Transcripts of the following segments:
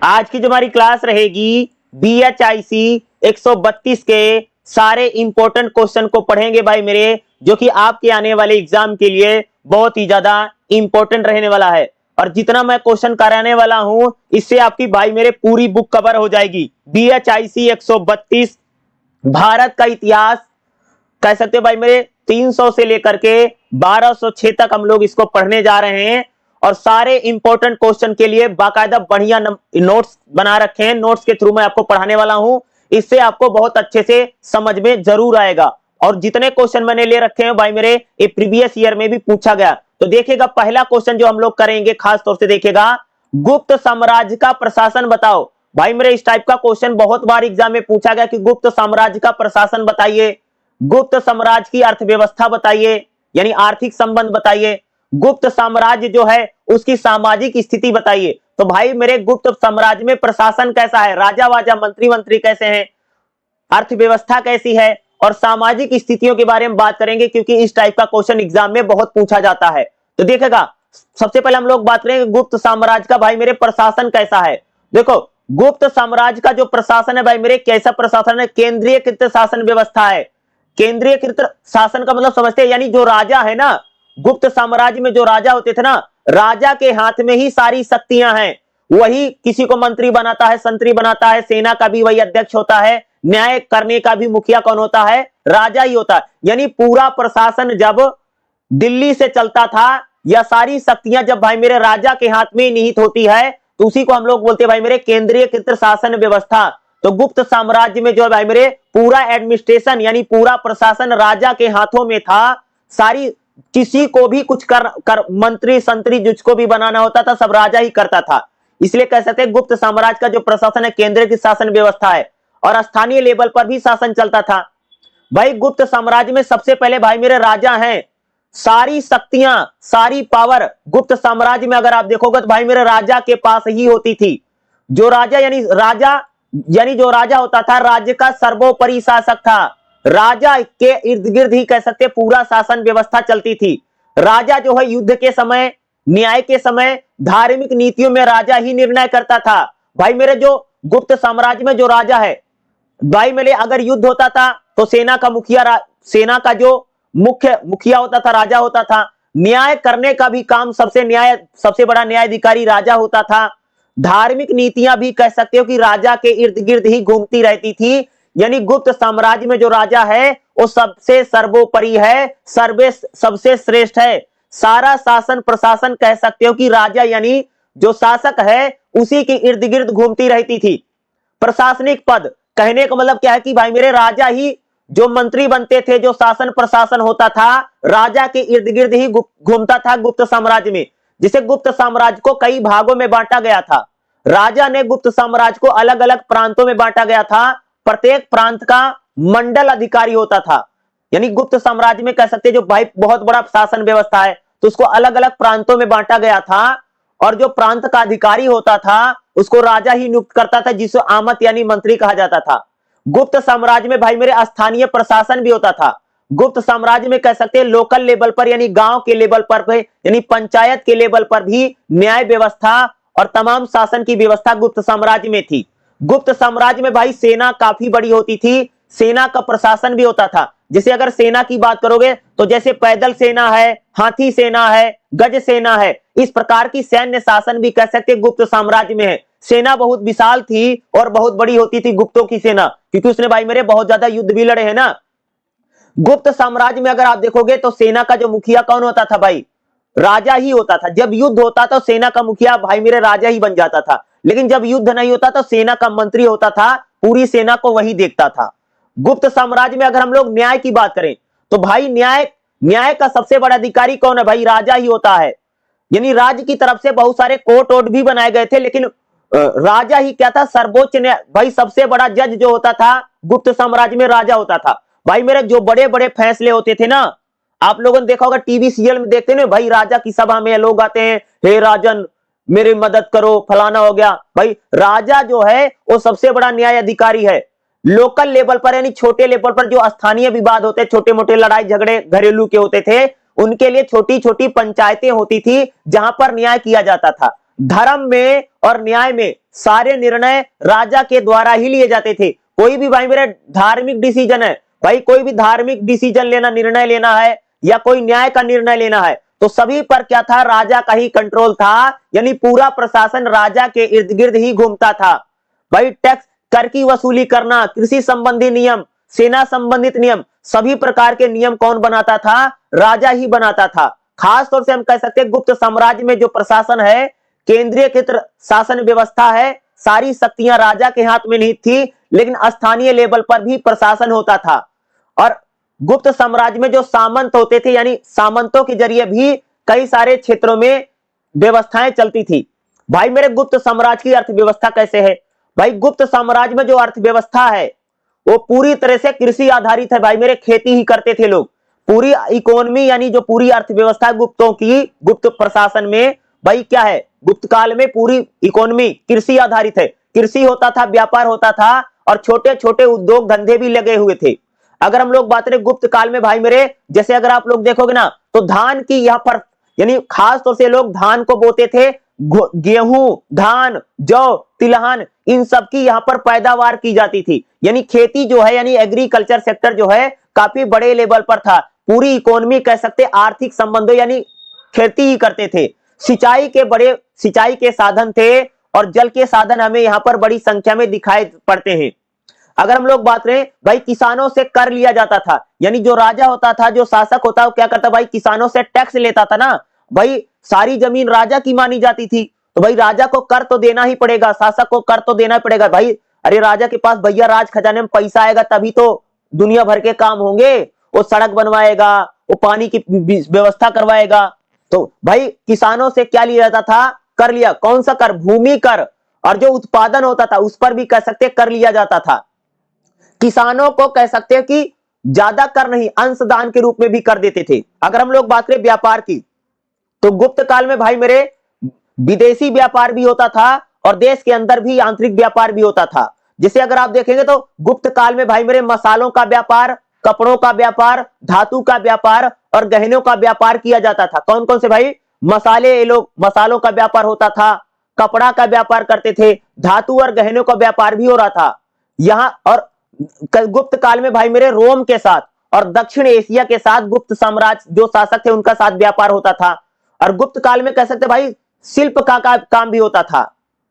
आज की जो हमारी क्लास रहेगी BHIC 132 के सारे इंपॉर्टेंट क्वेश्चन को पढ़ेंगे भाई मेरे, जो कि आपके आने वाले एग्जाम के लिए बहुत ही ज्यादा इंपॉर्टेंट रहने वाला है। और जितना मैं क्वेश्चन कराने वाला हूं इससे आपकी भाई मेरे पूरी बुक कवर हो जाएगी। BHIC 132 भारत का इतिहास कह सकते हो भाई मेरे 300 से लेकर के 1206 तक हम लोग इसको पढ़ने जा रहे हैं। और सारे इंपॉर्टेंट क्वेश्चन के लिए बाकायदा बढ़िया नोट्स बना रखे हैं। नोट्स के थ्रू मैं आपको पढ़ाने वाला हूं, इससे आपको बहुत अच्छे से समझ में जरूर आएगा। और जितने क्वेश्चन मैंने ले रखे हैं भाई मेरे, ये प्रीवियस ईयर में भी पूछा गया। तो देखिएगा पहला क्वेश्चन जो हम लोग करेंगे खास तौर से देखिएगा, गुप्त साम्राज्य का प्रशासन बताओ। भाई मेरे इस टाइप का क्वेश्चन बहुत बार एग्जाम में पूछा गया कि गुप्त साम्राज्य का प्रशासन बताइए, गुप्त साम्राज्य की अर्थव्यवस्था बताइए, यानी आर्थिक संबंध बताइए, गुप्त साम्राज्य जो है उसकी सामाजिक स्थिति बताइए। तो भाई मेरे गुप्त साम्राज्य में प्रशासन कैसा है, राजा वाजा मंत्री मंत्री कैसे हैं, अर्थव्यवस्था कैसी है और सामाजिक स्थितियों के बारे में बात करेंगे, क्योंकि इस टाइप का क्वेश्चन एग्जाम में बहुत पूछा जाता है। तो देखिएगा सबसे पहले हम लोग बात करेंगे गुप्त साम्राज्य का भाई मेरे प्रशासन कैसा है। देखो गुप्त साम्राज्य का जो प्रशासन है भाई मेरे, कैसा प्रशासन है, केंद्रीयकृत शासन व्यवस्था है। केंद्रीयकृत शासन का मतलब समझते हैं, यानी जो राजा है ना, गुप्त साम्राज्य में जो राजा होते थे ना, राजा के हाथ में ही सारी शक्तियां हैं। वही किसी को मंत्री बनाता है, संतरी बनाता है, सेना का भी वही अध्यक्ष होता है, न्याय करने का भी मुखिया कौन होता है, राजा ही होता है। यानी पूरा प्रशासन जब दिल्ली से चलता था, या सारी शक्तियां जब भाई मेरे राजा के हाथ में निहित होती है, तो उसी को हम लोग बोलते हैं भाई मेरे केंद्रीयकृत शासन व्यवस्था। तो गुप्त साम्राज्य में जो है भाई मेरे पूरा एडमिनिस्ट्रेशन यानी पूरा प्रशासन राजा के हाथों में था। सारी किसी को भी कुछ कर मंत्री संतरी जिसको भी बनाना होता था सब राजा ही करता था। इसलिए कह सकते हैं गुप्त साम्राज्य का जो प्रशासन है केंद्रीय शासन व्यवस्था है, और स्थानीय लेवल पर भी शासन चलता था। भाई गुप्त साम्राज्य में सबसे पहले भाई मेरे राजा हैं, सारी शक्तियां सारी पावर गुप्त साम्राज्य में अगर आप देखोगे तो भाई मेरे राजा के पास ही होती थी। जो राजा यानी जो राजा होता था राज्य का सर्वोपरि शासक था। राजा के इर्द गिर्द ही कह सकते पूरा शासन व्यवस्था चलती थी। राजा जो है युद्ध के समय, न्याय के समय, धार्मिक नीतियों में राजा ही निर्णय करता था। भाई मेरे जो गुप्त साम्राज्य में जो राजा है भाई मेरे, अगर युद्ध होता था तो सेना का मुखिया, सेना का जो मुख्य मुखिया होता था राजा होता था। न्याय करने का भी काम सबसे बड़ा न्यायाधिकारी राजा होता था। धार्मिक नीतियां भी कह सकते हो कि राजा के इर्द गिर्द ही घूमती रहती थी। यानी गुप्त साम्राज्य में जो राजा है वो सबसे सर्वोपरि है, सबसे श्रेष्ठ है। सारा शासन प्रशासन कह सकते हो कि राजा यानी जो शासक है उसी के इर्द गिर्द घूमती रहती थी। प्रशासनिक पद कहने का मतलब क्या है कि भाई मेरे राजा ही जो मंत्री बनते थे, जो शासन प्रशासन होता था राजा के इर्द गिर्द ही घूमता था गुप्त साम्राज्य में। जिसे गुप्त साम्राज्य को कई भागों में बांटा गया था। राजा ने गुप्त साम्राज्य को अलग अलग प्रांतों में बांटा गया था। प्रत्येक प्रांत का मंडल अधिकारी होता था। यानी गुप्त साम्राज्य में कह सकते हैं जो भाई बहुत बड़ा शासन व्यवस्था है, तो उसको अलग अलग प्रांतों में बांटा गया था। और जो प्रांत का अधिकारी होता था उसको राजा ही नियुक्त करता था, जिसे आमत यानी मंत्री कहा जाता था। गुप्त साम्राज्य में भाई मेरे स्थानीय प्रशासन भी होता था। गुप्त साम्राज्य में कह सकते हैं लोकल लेवल पर यानी गांव के लेवल पर यानी पंचायत के लेवल पर भी न्याय व्यवस्था और तमाम शासन की व्यवस्था गुप्त साम्राज्य में थी। गुप्त साम्राज्य में भाई सेना काफी बड़ी होती थी, सेना का प्रशासन भी होता था। जैसे अगर सेना की बात करोगे तो जैसे पैदल सेना है, हाथी सेना है, गज सेना है, इस प्रकार की सैन्य शासन भी कह सकते गुप्त साम्राज्य में है। सेना बहुत विशाल थी और बहुत बड़ी होती थी गुप्तों की सेना, क्योंकि उसने भाई मेरे बहुत ज्यादा युद्ध भी लड़े हैं ना। गुप्त साम्राज्य में अगर आप देखोगे तो सेना का जो मुखिया कौन होता था भाई, राजा ही होता था। जब युद्ध होता तो सेना का मुखिया भाई मेरे राजा ही बन जाता था, लेकिन जब युद्ध नहीं होता तो सेना का मंत्री होता था, पूरी सेना को वही देखता था। गुप्त साम्राज्य में अगर हम लोग न्याय की बात करें तो भाई न्याय का सबसे बड़ा अधिकारी कौन है भाई, राजा ही होता है। यानी राज्य की तरफ से बहुत सारे कोर्ट वोट भी बनाए गए थे, लेकिन राजा ही क्या था, सर्वोच्च न्याय। भाई सबसे बड़ा जज जो होता था गुप्त साम्राज्य में राजा होता था। भाई मेरे जो बड़े बड़े फैसले होते थे ना, आप लोगों ने देखा होगा टीवी सीरियल में देखते ना भाई, राजा की सभा में लोग आते हैं, हे राजन मेरी मदद करो, फलाना हो गया। भाई राजा जो है वो सबसे बड़ा न्याय अधिकारी है। लोकल लेवल पर यानी छोटे लेवल पर जो स्थानीय विवाद होते, छोटे मोटे लड़ाई झगड़े घरेलू के होते थे, उनके लिए छोटी छोटी पंचायतें होती थी जहां पर न्याय किया जाता था। धर्म में और न्याय में सारे निर्णय राजा के द्वारा ही लिए जाते थे। कोई भी भाई मेरे धार्मिक डिसीजन है, भाई कोई भी धार्मिक डिसीजन लेना, निर्णय लेना है या कोई न्याय का निर्णय लेना है तो सभी पर क्या था, राजा का ही कंट्रोल था। यानी पूरा प्रशासन राजा के इर्द गिर्द ही घूमता था। भाई टैक्स, कर की वसूली करना, कृषि संबंधी नियम, सेना संबंधित नियम, सभी प्रकार के नियम कौन बनाता था, राजा ही बनाता था। खास तौर से हम कह सकते हैं गुप्त साम्राज्य में जो प्रशासन है, केंद्रीय क्षेत्र शासन व्यवस्था है, सारी शक्तियां राजा के हाथ में नहीं थी, लेकिन स्थानीय लेवल पर भी प्रशासन होता था। और गुप्त साम्राज्य में जो सामंत होते थे, यानी सामंतों के जरिए भी कई सारे क्षेत्रों में व्यवस्थाएं चलती थी। भाई मेरे गुप्त साम्राज्य की अर्थव्यवस्था कैसे है, भाई गुप्त साम्राज्य में जो अर्थव्यवस्था है वो पूरी तरह से कृषि आधारित है। भाई मेरे खेती ही करते थे लोग। पूरी इकोनॉमी यानी जो पूरी अर्थव्यवस्था गुप्तों की, गुप्त प्रशासन में भाई क्या है, गुप्त काल में पूरी इकोनॉमी कृषि आधारित है। कृषि होता था, व्यापार होता था और छोटे छोटे उद्योग धंधे भी लगे हुए थे। अगर हम लोग बात करें गुप्त काल में भाई मेरे, जैसे अगर आप लोग देखोगे ना तो धान की यहाँ पर, यानी खास तौर से लोग धान को बोते थे, गेहूं, धान, जौ, तिलहन, इन सब की यहाँ पर पैदावार की जाती थी। यानी खेती जो है, यानी एग्रीकल्चर सेक्टर जो है काफी बड़े लेवल पर था। पूरी इकोनॉमी कह सकते, आर्थिक संबंधों यानी खेती ही करते थे। सिंचाई के बड़े सिंचाई के साधन थे और जल के साधन हमें यहाँ पर बड़ी संख्या में दिखाई पड़ते हैं। अगर हम लोग बात करें भाई, किसानों से कर लिया जाता था। यानी जो राजा होता था, जो शासक होता, वो क्या करता भाई, किसानों से टैक्स लेता था ना। भाई सारी जमीन राजा की मानी जाती थी, तो भाई राजा को कर तो देना ही पड़ेगा, शासक को कर तो देना ही पड़ेगा। भाई अरे राजा के पास भैया राज खजाने में पैसा आएगा तभी तो दुनिया भर के काम होंगे। वो सड़क बनवाएगा, वो पानी की व्यवस्था करवाएगा। तो भाई किसानों से क्या लिया जाता था, कर लिया। कौन सा कर, भूमि कर, और जो उत्पादन होता था उस पर भी कह सकते कर लिया जाता था। किसानों को कह सकते हैं कि ज्यादा कर नहीं, अंशदान के रूप में भी कर देते थे। अगर हम लोग बात करें व्यापार की, तो गुप्त काल में भाई मेरे विदेशी व्यापार भी होता था और देश के अंदर भी आंतरिक व्यापार भी होता था। जैसे अगर आप देखेंगे तो गुप्त काल में भाई मेरे मसालों का व्यापार, कपड़ों का व्यापार, धातु का व्यापार और गहनों का व्यापार किया जाता था। कौन कौन से भाई, मसाले, ये लोग मसालों का व्यापार होता था, कपड़ा का व्यापार करते थे, धातु और गहनों का व्यापार भी हो रहा था यहां। और गुप्त काल में भाई मेरे रोम के साथ और दक्षिण एशिया के साथ गुप्त साम्राज्य जो शासक थे उनका साथ व्यापार होता था। और गुप्त काल में कह सकते भाई शिल्प का काम भी होता था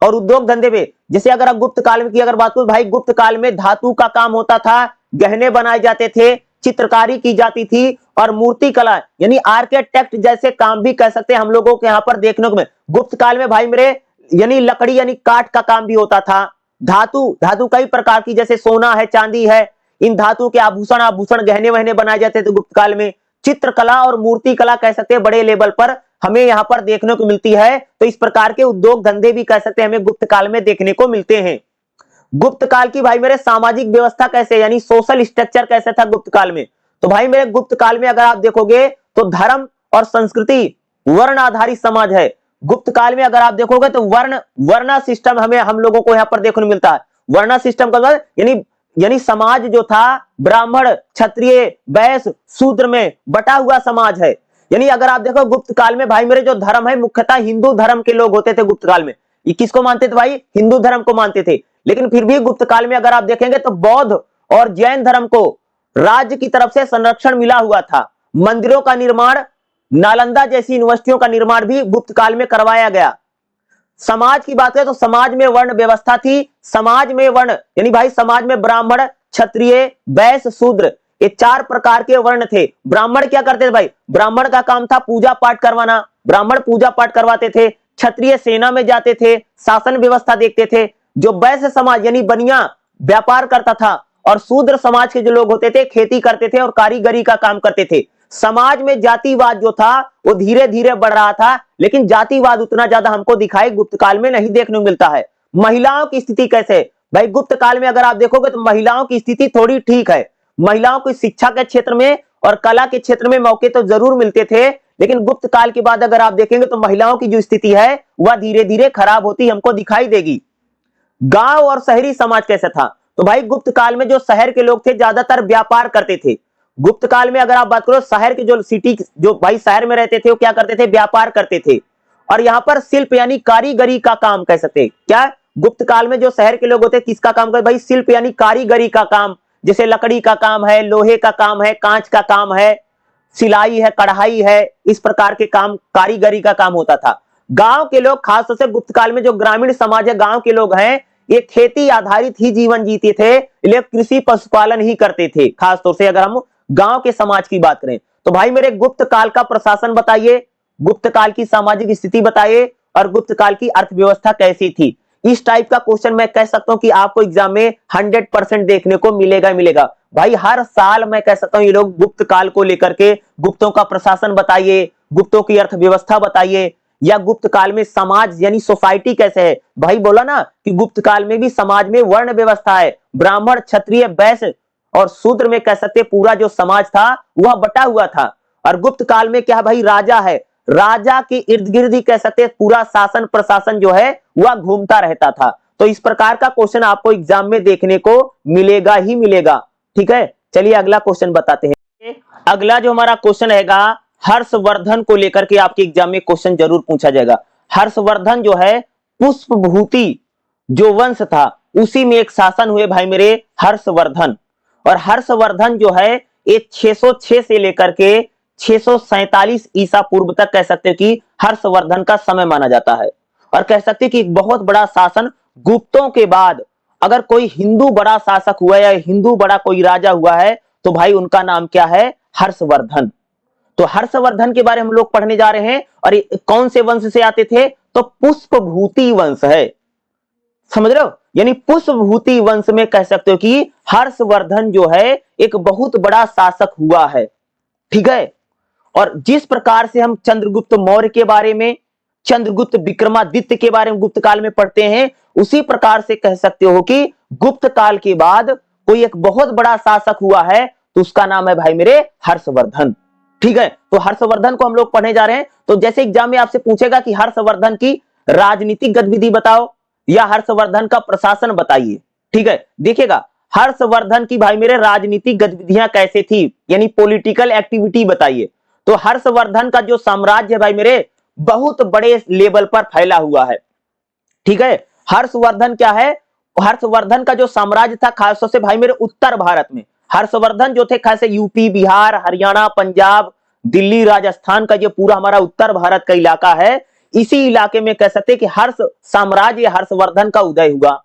और उद्योग धंधे में। जैसे अगर आप गुप्त काल में की अगर बात करो भाई, गुप्त काल में धातु का काम होता था, गहने बनाए जाते थे, चित्रकारी की जाती थी और मूर्ति कला यानी आर्किटेक्ट जैसे काम भी कह सकते हैं हम लोगों के यहाँ पर देखने को मिले। गुप्त काल में भाई मेरे यानी लकड़ी यानी काठ का काम भी होता था। धातु कई प्रकार की, जैसे सोना है, चांदी है, इन धातु के आभूषण गहने वहने बनाए जाते थे गुप्त काल में। चित्रकला और मूर्ति कला कह सकते हैं बड़े लेवल पर हमें यहाँ पर देखने को मिलती है। तो इस प्रकार के उद्योग धंधे भी कह सकते हैं हमें गुप्त काल में देखने को मिलते हैं। गुप्त काल की भाई मेरे सामाजिक व्यवस्था कैसे, यानी सोशल स्ट्रक्चर कैसे था गुप्त काल में, तो भाई मेरे गुप्त काल में अगर आप देखोगे तो धर्म और संस्कृति वर्ण आधारित समाज है। गुप्त काल में अगर आप देखोगे तो वर्णा सिस्टम हमें हम लोगों को यहाँ पर देखने को मिलता है। वर्णा सिस्टम का यानी समाज जो था ब्राह्मण, क्षत्रिय, वैश्य, शूद्र में बटा हुआ समाज है। यानी अगर आप देखो गुप्त काल में भाई मेरे जो धर्म है मुख्यतः हिंदू धर्म के लोग होते थे गुप्त काल में। ये किसको मानते थे भाई, हिंदू धर्म को मानते थे। लेकिन फिर भी गुप्त काल में अगर आप देखेंगे तो बौद्ध और जैन धर्म को राज्य की तरफ से संरक्षण मिला हुआ था। मंदिरों का निर्माण, नालंदा जैसी यूनिवर्सिटियों का निर्माण भी गुप्त काल में करवाया गया। समाज की बात है तो समाज में वर्ण व्यवस्था थी। समाज में वर्ण यानी भाई समाज में ब्राह्मण, क्षत्रिय, वैश्य, शूद्र, ये 4 प्रकार के वर्ण थे। ब्राह्मण क्या करते थे भाई, ब्राह्मण का काम था पूजा पाठ करवाना, ब्राह्मण पूजा पाठ करवाते थे। क्षत्रिय सेना में जाते थे, शासन व्यवस्था देखते थे। जो वैश्य समाज यानी बनिया व्यापार करता था और शूद्र समाज के जो लोग होते थे खेती करते थे और कारीगरी का काम करते थे। समाज में जातिवाद जो था वो धीरे धीरे बढ़ रहा था, लेकिन जातिवाद उतना ज्यादा हमको दिखाई गुप्त काल में नहीं देखने को मिलता है। महिलाओं की स्थिति कैसे भाई, गुप्त काल में अगर आप देखोगे तो महिलाओं की स्थिति थोड़ी ठीक है। महिलाओं को शिक्षा के क्षेत्र में और कला के क्षेत्र में मौके तो जरूर मिलते थे, लेकिन गुप्त काल के बाद अगर आप देखेंगे तो महिलाओं की जो स्थिति है वह धीरे धीरे खराब होती हमको दिखाई देगी। गांव और शहरी समाज कैसा था, तो भाई गुप्त काल में जो शहर के लोग थे ज्यादातर व्यापार करते थे। गुप्त काल में अगर आप बात करो शहर के जो सिटी जो भाई शहर में रहते थे वो क्या करते थे, व्यापार करते थे। और यहाँ पर शिल्प यानी कारीगरी का काम कह सकते हैं, क्या गुप्त काल में जो शहर के लोग होते किसका काम करते भाई? शिल्प यानी कारीगरी का काम, जैसे लकड़ी का काम है, लोहे का काम है, कांच का काम है, सिलाई है, कढ़ाई है, इस प्रकार के काम कारीगरी का काम होता था। गांव के लोग खासतौर से गुप्त काल में जो ग्रामीण समाज है, गांव के लोग हैं, ये खेती आधारित ही जीवन जीते थे, इसलिए कृषि पशुपालन ही करते थे। खासतौर से अगर हम गांव के समाज की बात करें तो भाई मेरे गुप्त काल का प्रशासन बताइए, गुप्त काल की सामाजिक स्थिति बताइए, और गुप्त काल की अर्थव्यवस्था कैसी थी। इस टाइप का क्वेश्चन मैं कह सकता हूं कि आपको एग्जाम में 100% देखने को मिलेगा मिलेगा भाई। हर साल मैं कह सकता हूं ये लोग गुप्त काल को लेकर के गुप्तों का प्रशासन बताइए, गुप्तों की अर्थव्यवस्था बताइए, या गुप्त काल में समाज यानी सोसाइटी कैसे है। भाई बोला ना कि गुप्त काल में भी समाज में वर्ण व्यवस्था है, ब्राह्मण, क्षत्रिय, वैश्य और शूद्र में कह सकते पूरा जो समाज था वह बटा हुआ था। और गुप्त काल में क्या भाई? राजा है, राजा के इर्द गिर्द ही कह सकते पूरा शासन प्रशासन जो है वह घूमता रहता था। तो इस प्रकार का क्वेश्चन आपको एग्जाम में देखने को मिलेगा ही मिलेगा। ठीक है, चलिए अगला क्वेश्चन बताते हैं। अगला जो हमारा क्वेश्चन रहेगा हर्षवर्धन को लेकर के आपके एग्जाम में क्वेश्चन जरूर पूछा जाएगा। हर्षवर्धन जो है पुष्पभूति जो वंश था उसी में एक शासन हुए भाई मेरे हर्षवर्धन। और हर्षवर्धन जो है ये 606 से लेकर के 647 ईसा पूर्व तक कह सकते कि हर्षवर्धन का समय माना जाता है। और कह सकते कि एक बहुत बड़ा शासन गुप्तों के बाद अगर कोई हिंदू बड़ा शासक हुआ या हिंदू बड़ा कोई राजा हुआ है तो भाई उनका नाम क्या है? हर्षवर्धन। तो हर्षवर्धन के बारे में हम लोग पढ़ने जा रहे हैं। और ये कौन से वंश से आते थे? तो पुष्पभूति वंश है, समझ रहे हो? यानी पुष्पभूति वंश में कह सकते हो कि हर्षवर्धन जो है एक बहुत बड़ा शासक हुआ है। ठीक है, और जिस प्रकार से हम चंद्रगुप्त मौर्य के बारे में, चंद्रगुप्त विक्रमादित्य के बारे में गुप्त काल में पढ़ते हैं, उसी प्रकार से कह सकते हो कि गुप्त काल के बाद कोई एक बहुत बड़ा शासक हुआ है तो उसका नाम है भाई मेरे हर्षवर्धन। ठीक है, तो हर्षवर्धन को हम लोग पढ़ने जा रहे हैं। तो जैसे एग्जाम में आपसे पूछेगा कि हर्षवर्धन की राजनीतिक गतिविधि बताओ या हर्षवर्धन का प्रशासन बताइए। ठीक है, देखिएगा हर्षवर्धन की भाई मेरे राजनीतिक गतिविधियां कैसे थी, यानी पॉलिटिकल एक्टिविटी बताइए। तो हर्षवर्धन का जो साम्राज्य है भाई मेरे बहुत बड़े लेवल पर फैला हुआ है। ठीक है, हर्षवर्धन क्या है? हर्षवर्धन का जो साम्राज्य था खासतौर से भाई मेरे उत्तर भारत में, हर्षवर्धन जो थे खास यूपी, बिहार, हरियाणा, पंजाब, दिल्ली, राजस्थान का जो पूरा हमारा उत्तर भारत का इलाका है, इसी इलाके में कह सकते कि हर्ष साम्राज्य हर्षवर्धन का उदय हुआ।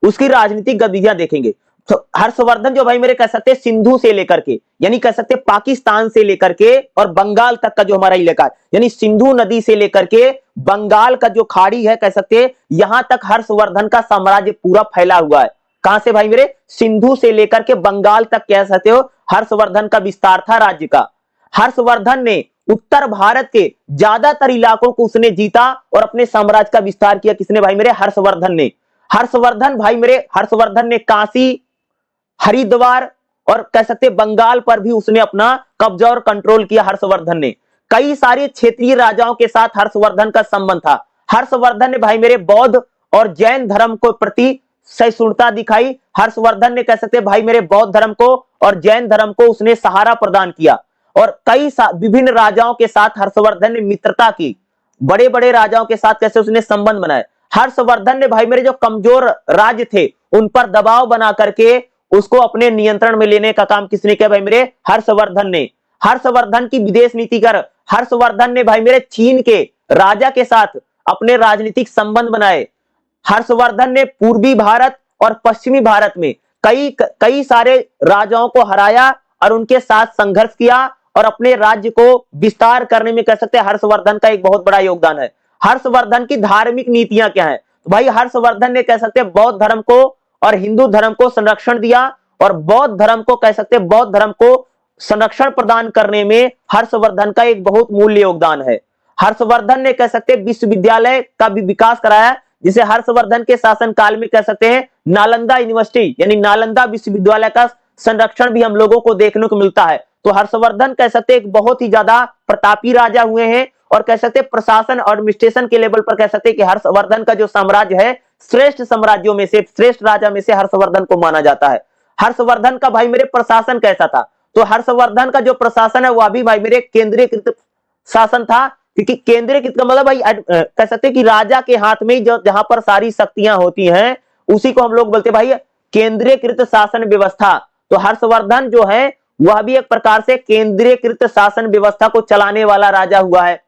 उसकी राजनीतिक गतिविधियां देखेंगे तो हर्षवर्धन जो भाई मेरे कह सकते सिंधु से लेकर के यानी कह सकते पाकिस्तान से लेकर के और बंगाल तक का जो हमारा इलाका है, यानी सिंधु नदी से लेकर के बंगाल का जो खाड़ी है कह सकते यहां तक हर्षवर्धन का साम्राज्य पूरा फैला हुआ है। कहां से भाई मेरे? सिंधु से लेकर के बंगाल तक कह सकते हो हर्षवर्धन का विस्तार था राज्य का। हर्षवर्धन ने उत्तर भारत के ज्यादातर इलाकों को उसने जीता और अपने साम्राज्य का विस्तार किया। किसने भाई मेरे? हर्षवर्धन ने। हर्षवर्धन भाई मेरे हर्षवर्धन ने काशी, हरिद्वार और कह सकते बंगाल पर भी उसने अपना कब्जा और कंट्रोल किया। हर्षवर्धन ने कई सारे क्षेत्रीय राजाओं के साथ हर्षवर्धन का संबंध था। हर्षवर्धन ने भाई मेरे बौद्ध और जैन धर्म को प्रति सहिष्णुता दिखाई। हर्षवर्धन ने कह सकते भाई मेरे बौद्ध धर्म को और जैन धर्म को उसने सहारा प्रदान किया और कई विभिन्न राजाओं के साथ हर्षवर्धन ने मित्रता की। बड़े बड़े राजाओं के साथ कैसे उसने संबंध बनाए। हर्षवर्धन ने भाई मेरे जो कमजोर राज्य थे उन पर दबाव बना करके उसको अपने नियंत्रण में लेने का काम किसने किया भाई मेरे? हर्षवर्धन ने। हर्षवर्धन की विदेश नीति कर हर्षवर्धन ने भाई मेरे चीन के राजा के साथ अपने राजनीतिक संबंध बनाए। हर्षवर्धन ने पूर्वी भारत और पश्चिमी भारत में कई सारे राजाओं को हराया और उनके साथ संघर्ष किया और अपने राज्य को विस्तार करने में कह सकते हैं हर्षवर्धन का एक बहुत बड़ा योगदान है। हर्षवर्धन की धार्मिक नीतियां क्या है? तो भाई हर्षवर्धन ने कह सकते हैं बौद्ध धर्म को और हिंदू धर्म को संरक्षण दिया और बौद्ध धर्म को कह सकते हैं बौद्ध धर्म को संरक्षण प्रदान करने में हर्षवर्धन का एक बहुत मूल्य योगदान है। हर्षवर्धन ने कह सकते हैं विश्वविद्यालय का भी विकास कराया, जिसे हर्षवर्धन के शासन काल में कह सकते हैं नालंदा यूनिवर्सिटी यानी नालंदा विश्वविद्यालय का संरक्षण भी हम लोगों को देखने को मिलता है। तो हर्षवर्धन कह सकते एक बहुत ही ज्यादा प्रतापी राजा हुए हैं और कह सकते प्रशासन और एडमिनिस्ट्रेशन के लेवल पर कह सकते कि हर्षवर्धन का जो साम्राज्य है श्रेष्ठ साम्राज्यों में से, श्रेष्ठ राजा में से हर्षवर्धन को माना जाता है। हर्षवर्धन का भाई मेरे प्रशासन कैसा था? तो हर्षवर्धन का जो प्रशासन है वह भी भाई मेरे केंद्रीकृत शासन था, क्योंकि केंद्रीकृत का मतलब भाई कह सकते हैं कि राजा के हाथ में ही जहां पर सारी शक्तियां होती हैं उसी को हम लोग बोलते हैं भाई केंद्रीकृत शासन व्यवस्था। तो हर्षवर्धन जो है वह भी एक प्रकार से केंद्रीकृत शासन व्यवस्था को चलाने वाला राजा हुआ है।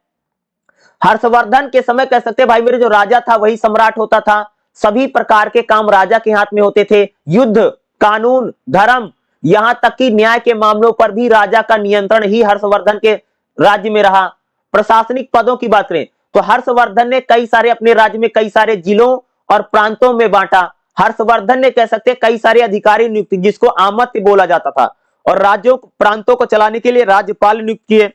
हर्षवर्धन के समय कह सकते हैं भाई मेरे जो राजा था वही सम्राट होता था, सभी प्रकार के काम राजा के हाथ में होते थे, युद्ध, कानून, धर्म, यहां तक कि न्याय के मामलों पर भी राजा का नियंत्रण ही हर्षवर्धन के राज्य में रहा। प्रशासनिक पदों की बात करें तो हर्षवर्धन ने कई सारे अपने राज्य में कई सारे जिलों और प्रांतों में बांटा। हर्षवर्धन ने कह सकते कई सारे अधिकारी नियुक्त जिसको आमत्य बोला जाता था और राज्यों प्रांतों को चलाने के लिए राज्यपाल नियुक्त किए।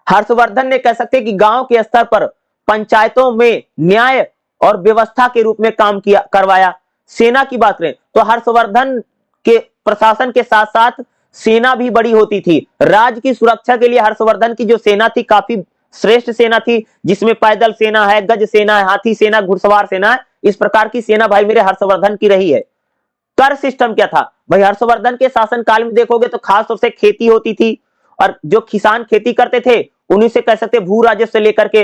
हर्षवर्धन ने कह सकते कि गांव के स्तर पर पंचायतों में न्याय और व्यवस्था के रूप में काम किया करवाया। सेना की बात करें तो हर्षवर्धन के प्रशासन के साथ साथ सेना भी बड़ी होती थी। राज्य की सुरक्षा के लिए हर्षवर्धन की जो सेना थी काफी श्रेष्ठ सेना थी, जिसमें पैदल सेना है, गज सेना है, हाथी सेना, घुड़सवार सेना है, इस प्रकार की सेना भाई मेरे हर्षवर्धन की रही है। कर सिस्टम क्या था भाई हर्षवर्धन के शासन काल में देखोगे तो खास तौर से खेती होती थी और जो किसान खेती करते थे उन्हीं से कह सकते भू राजस्व से लेकर के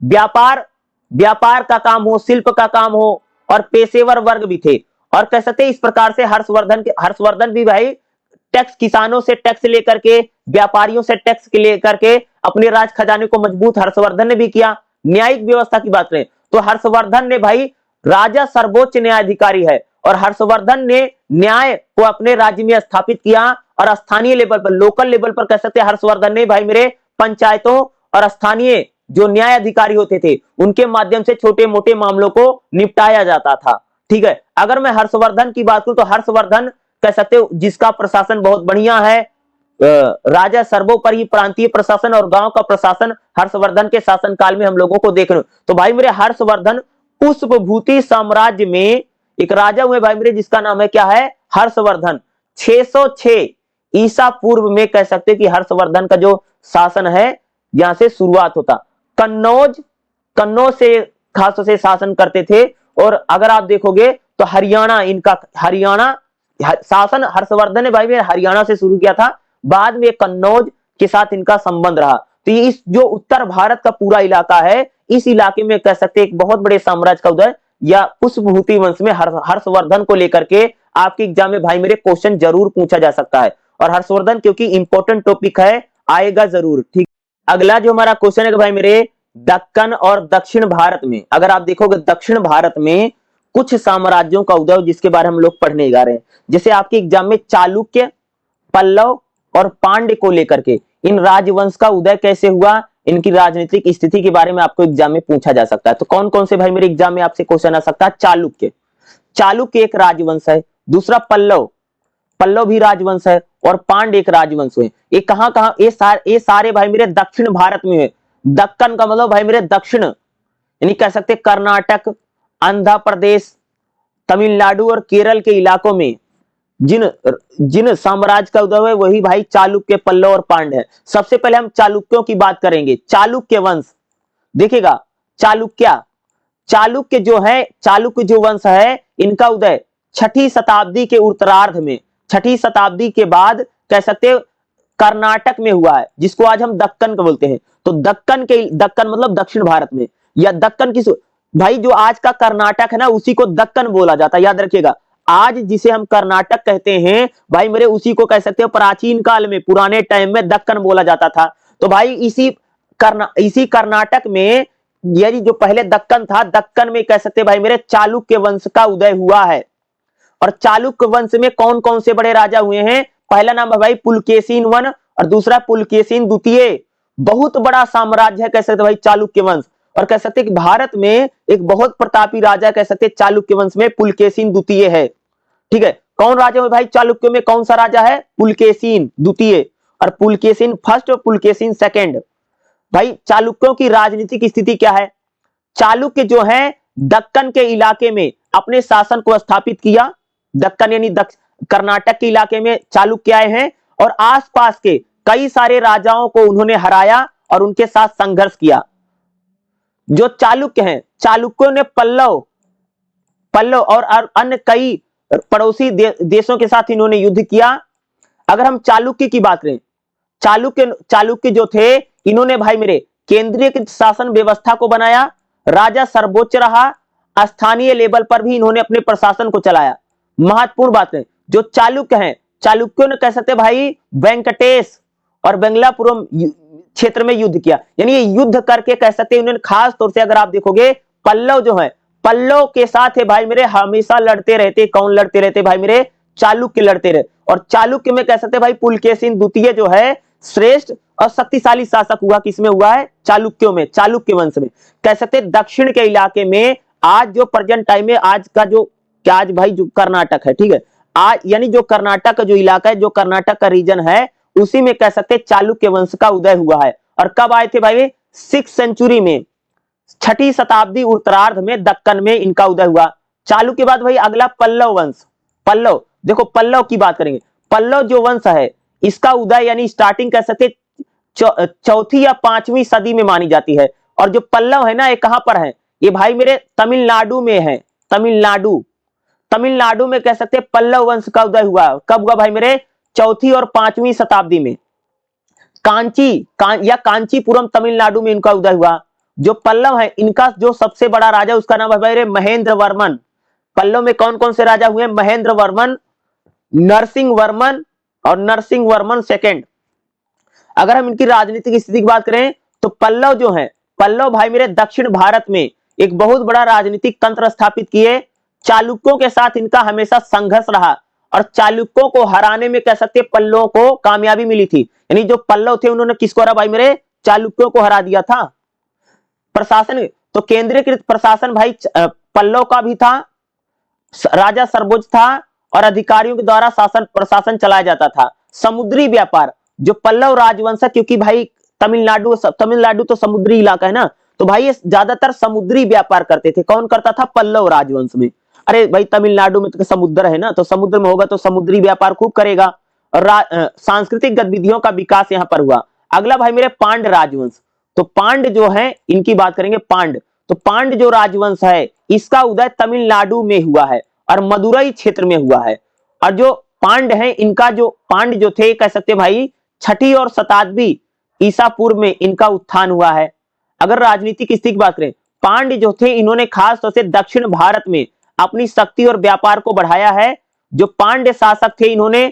व्यापार का काम हो, शिल्प का काम हो और पेशेवर वर्ग भी थे। और कह सकते इस प्रकार से हर्षवर्धन भी भाई टैक्स, किसानों से टैक्स लेकर के, व्यापारियों से टैक्स लेकर के अपने राज खजाने को मजबूत हर्षवर्धन ने भी किया। न्यायिक व्यवस्था की बात करें तो हर्षवर्धन ने भाई राजा सर्वोच्च न्यायाधिकारी है और हर्षवर्धन ने न्याय को अपने राज्य में स्थापित किया और स्थानीय लेवल पर, लोकल लेवल पर कह सकते हर्षवर्धन ने भाई मेरे पंचायतों और स्थानीय जो न्याय अधिकारी होते थे उनके माध्यम से छोटे मोटे मामलों को निपटाया जाता था। ठीक है, अगर मैं हर्षवर्धन की बात करूं तो हर्षवर्धन कह सकते हो जिसका प्रशासन बहुत बढ़िया है, राजा सर्वोपरि प्रांतीय प्रशासन और गांव का प्रशासन हर्षवर्धन के शासनकाल में हम लोगों को देख रहे हो। तो भाई मेरे हर्षवर्धन पुष्पभूति साम्राज्य में एक राजा हुए भाई मेरे जिसका नाम है क्या है हर्षवर्धन। 606 ईसा पूर्व में कह सकते कि हर्षवर्धन का जो शासन है यहां से शुरुआत होता। कन्नौज से खासतौर से शासन करते थे और अगर आप देखोगे तो हरियाणा शासन हर्षवर्धन ने भाई हरियाणा से शुरू किया था, बाद में कन्नौज के साथ इनका संबंध रहा। तो ये इस जो उत्तर भारत का पूरा इलाका है इस इलाके में कह सकते एक बहुत बड़े साम्राज्य का उदय या पुष्पभूति वंश में हर्षवर्धन को लेकर के आपके एग्जाम में भाई मेरे क्वेश्चन जरूर पूछा जा सकता है और हर्षवर्धन क्योंकि इंपॉर्टेंट टॉपिक है आएगा जरूर। ठीक, अगला जो हमारा क्वेश्चन है भाई मेरे दक्कन और दक्षिण भारत में, अगर आप देखोगे दक्षिण भारत में कुछ साम्राज्यों का उदय जिसके बारे में हम लोग पढ़ने जा रहे हैं, जैसे आपके एग्जाम में चालुक्य, पल्लव और पांड्य को लेकर के इन राजवंश का उदय कैसे हुआ, इनकी राजनीतिक स्थिति के बारे में आपको एग्जाम में पूछा जा सकता है। तो कौन कौन से भाई मेरे एग्जाम में आपसे क्वेश्चन आ सकता है। चालुक्य एक राजवंश है, दूसरा पल्लव भी राजवंश है और पांड्य एक राजवंश है। ये कहां ये सारे भाई मेरे दक्षिण भारत में है। दक्कन का मतलब भाई मेरे दक्षिण यानी कह सकते कर्नाटक, आंध्र प्रदेश, तमिलनाडु और केरल के इलाकों में जिन साम्राज्य का उदय है वही भाई चालुक्य, पल्लव और पांड्य है। सबसे पहले हम चालुक्यों की बात करेंगे। चालुक्य वंश देखिएगा, चालुक्य जो वंश है इनका उदय 6ठी शताब्दी के उत्तरार्ध में, 6ठी शताब्दी के बाद कह सकते कर्नाटक में हुआ है जिसको आज हम दक्कन का बोलते हैं। तो दक्कन मतलब दक्षिण भारत में या दक्कन की भाई जो आज का कर्नाटक है ना उसी को दक्कन बोला जाता है, याद रखिएगा। आज जिसे हम कर्नाटक कहते हैं भाई मेरे उसी को कह सकते हो प्राचीन काल में पुराने टाइम में दक्कन बोला जाता था। तो भाई इसी कर्नाटक में यदि जो पहले दक्कन था, दक्कन में कह सकते भाई मेरे चालुक्य वंश का उदय हुआ है। और चालुक्य वंश में कौन कौन से बड़े राजा हुए हैं, पहला नाम है भाई पुलकेशिन वन और दूसरा पुलकेशिन द्वितीय। बहुत बड़ा साम्राज्य है कह सकते भाई चालुक्य वंश और कह सकते कि भारत में एक बहुत प्रतापी राजा कह सकते चालुक्य वंश में पुलकेशिन द्वितीय है। ठीक है, कौन राजा है भाई चालुक्य में, कौन सा राजा है, पुलकेशिन द्वितीय और पुलकेशिन फर्स्ट और पुलकेशिन सेकंड। भाई चालुक्यों की राजनीतिक स्थिति क्या है, चालुक्य जो है दक्कन के इलाके में अपने शासन को स्थापित किया। दक्कन यानी कर्नाटक के इलाके में चालुक्य आए हैं और आसपास के कई सारे राजाओं को उन्होंने हराया और उनके साथ संघर्ष किया। जो चालुक्य हैं, चालुक्यों ने पल्लव और अन्य कई पड़ोसी देशों के साथ इन्होंने युद्ध किया। अगर हम चालुक्य की बात करें, चालुक्य जो थे इन्होंने भाई मेरे केंद्रीकृत शासन व्यवस्था को बनाया, राजा सर्वोच्च रहा, स्थानीय लेवल पर भी इन्होंने अपने प्रशासन को चलाया। महत्वपूर्ण बात है, जो चालुक्य हैं, चालुक्यों ने कह सकते भाई वेंकटेश और बेंगलापुरम क्षेत्र में युद्ध किया, यानी ये युद्ध करके कह सकते हैं उन्होंने, खास तौर से अगर आप देखोगे पल्लव जो है, पल्लव के साथ है भाई मेरे हमेशा लड़ते रहते। कौन लड़ते रहते भाई मेरे? चालुक्य लड़ते रहे। और चालुक्य में कह सकते भाई पुलकेशिन द्वितीय जो है श्रेष्ठ और शक्तिशाली शासक हुआ, किसमें हुआ है? चालुक्यों में, चालुक्य वंश में। कह सकते दक्षिण के इलाके में आज जो प्रेजेंट टाइम में आज का जो क्या आज भाई जो कर्नाटक है, ठीक है, आज यानी जो कर्नाटक का जो इलाका है, जो कर्नाटक का रीजन है, उसी में कह सकते चालुक्य वंश का उदय हुआ है। और कब आए थे भाई? 6th सेंचुरी में, 6ठी शताब्दी उत्तरार्ध में दक्कन में इनका उदय हुआ। चालुक्य के बाद भाई अगला पल्लव वंश। पल्लव, देखो पल्लव की बात करेंगे, पल्लव जो वंश है इसका उदय यानी स्टार्टिंग कह सकते चौथी या 5वीं सदी में मानी जाती है। और जो पल्लव है ना, ये कहां पर है? ये भाई मेरे तमिलनाडु में है। तमिलनाडु, तमिलनाडु में कह सकते पल्लव वंश का उदय हुआ। कब हुआ भाई मेरे? चौथी और 5वीं शताब्दी में। या कांचीपुरम तमिलनाडु में इनका उदय हुआ। जो पल्लव है इनका जो सबसे बड़ा राजा उसका नाम है भाई महेंद्र वर्मन। पल्लव में कौन कौन से राजा हुए? महेंद्र वर्मन, नरसिंह वर्मन और नरसिंह वर्मन सेकंड। अगर हम इनकी राजनीतिक स्थिति की बात करें तो पल्लव जो है, पल्लव भाई मेरे दक्षिण भारत में एक बहुत बड़ा राजनीतिक तंत्र स्थापित किए। चालुक्यों के साथ इनका हमेशा संघर्ष रहा और चालुक्यों को हराने में कह सकते पल्लवों को कामयाबी मिली थी। यानी जो पल्लव थे उन्होंने किसको हरा भाई मेरे? चालुक्यों को हरा दिया था। प्रशासन तो केंद्रीकृत प्रशासन भाई पल्लव का भी था, राजा सर्वोच्च था और अधिकारियों के द्वारा शासन प्रशासन चलाया जाता था। समुद्री व्यापार, जो पल्लव राजवंश है, क्योंकि भाई तमिलनाडु तो समुद्री इलाका है ना, तो भाई ये ज्यादातर समुद्री व्यापार करते थे। कौन करता था? पल्लव राजवंश में। अरे भाई तमिलनाडु में तो समुद्र है ना, तो समुद्र में होगा तो समुद्री व्यापार खूब करेगा। और सांस्कृतिक गतिविधियों का विकास यहां पर हुआ। अगला भाई मेरे पांड राजवंश। तो पांड जो है इनकी बात करेंगे, पांड। तो पांड जो राजवंश है इसका उदय तमिलनाडु में हुआ है और मदुरई क्षेत्र में हुआ है। और जो पांड है इनका जो पांड जो थे कह सकते भाई 6ठी और शताब्दी ईसा पूर्व में इनका उत्थान हुआ है। अगर राजनीतिक स्थिति की बात करें, पांड जो थे इन्होंने खास तौर से दक्षिण भारत में अपनी शक्ति और व्यापार को बढ़ाया है। जो पांड्य शासक थे इन्होंने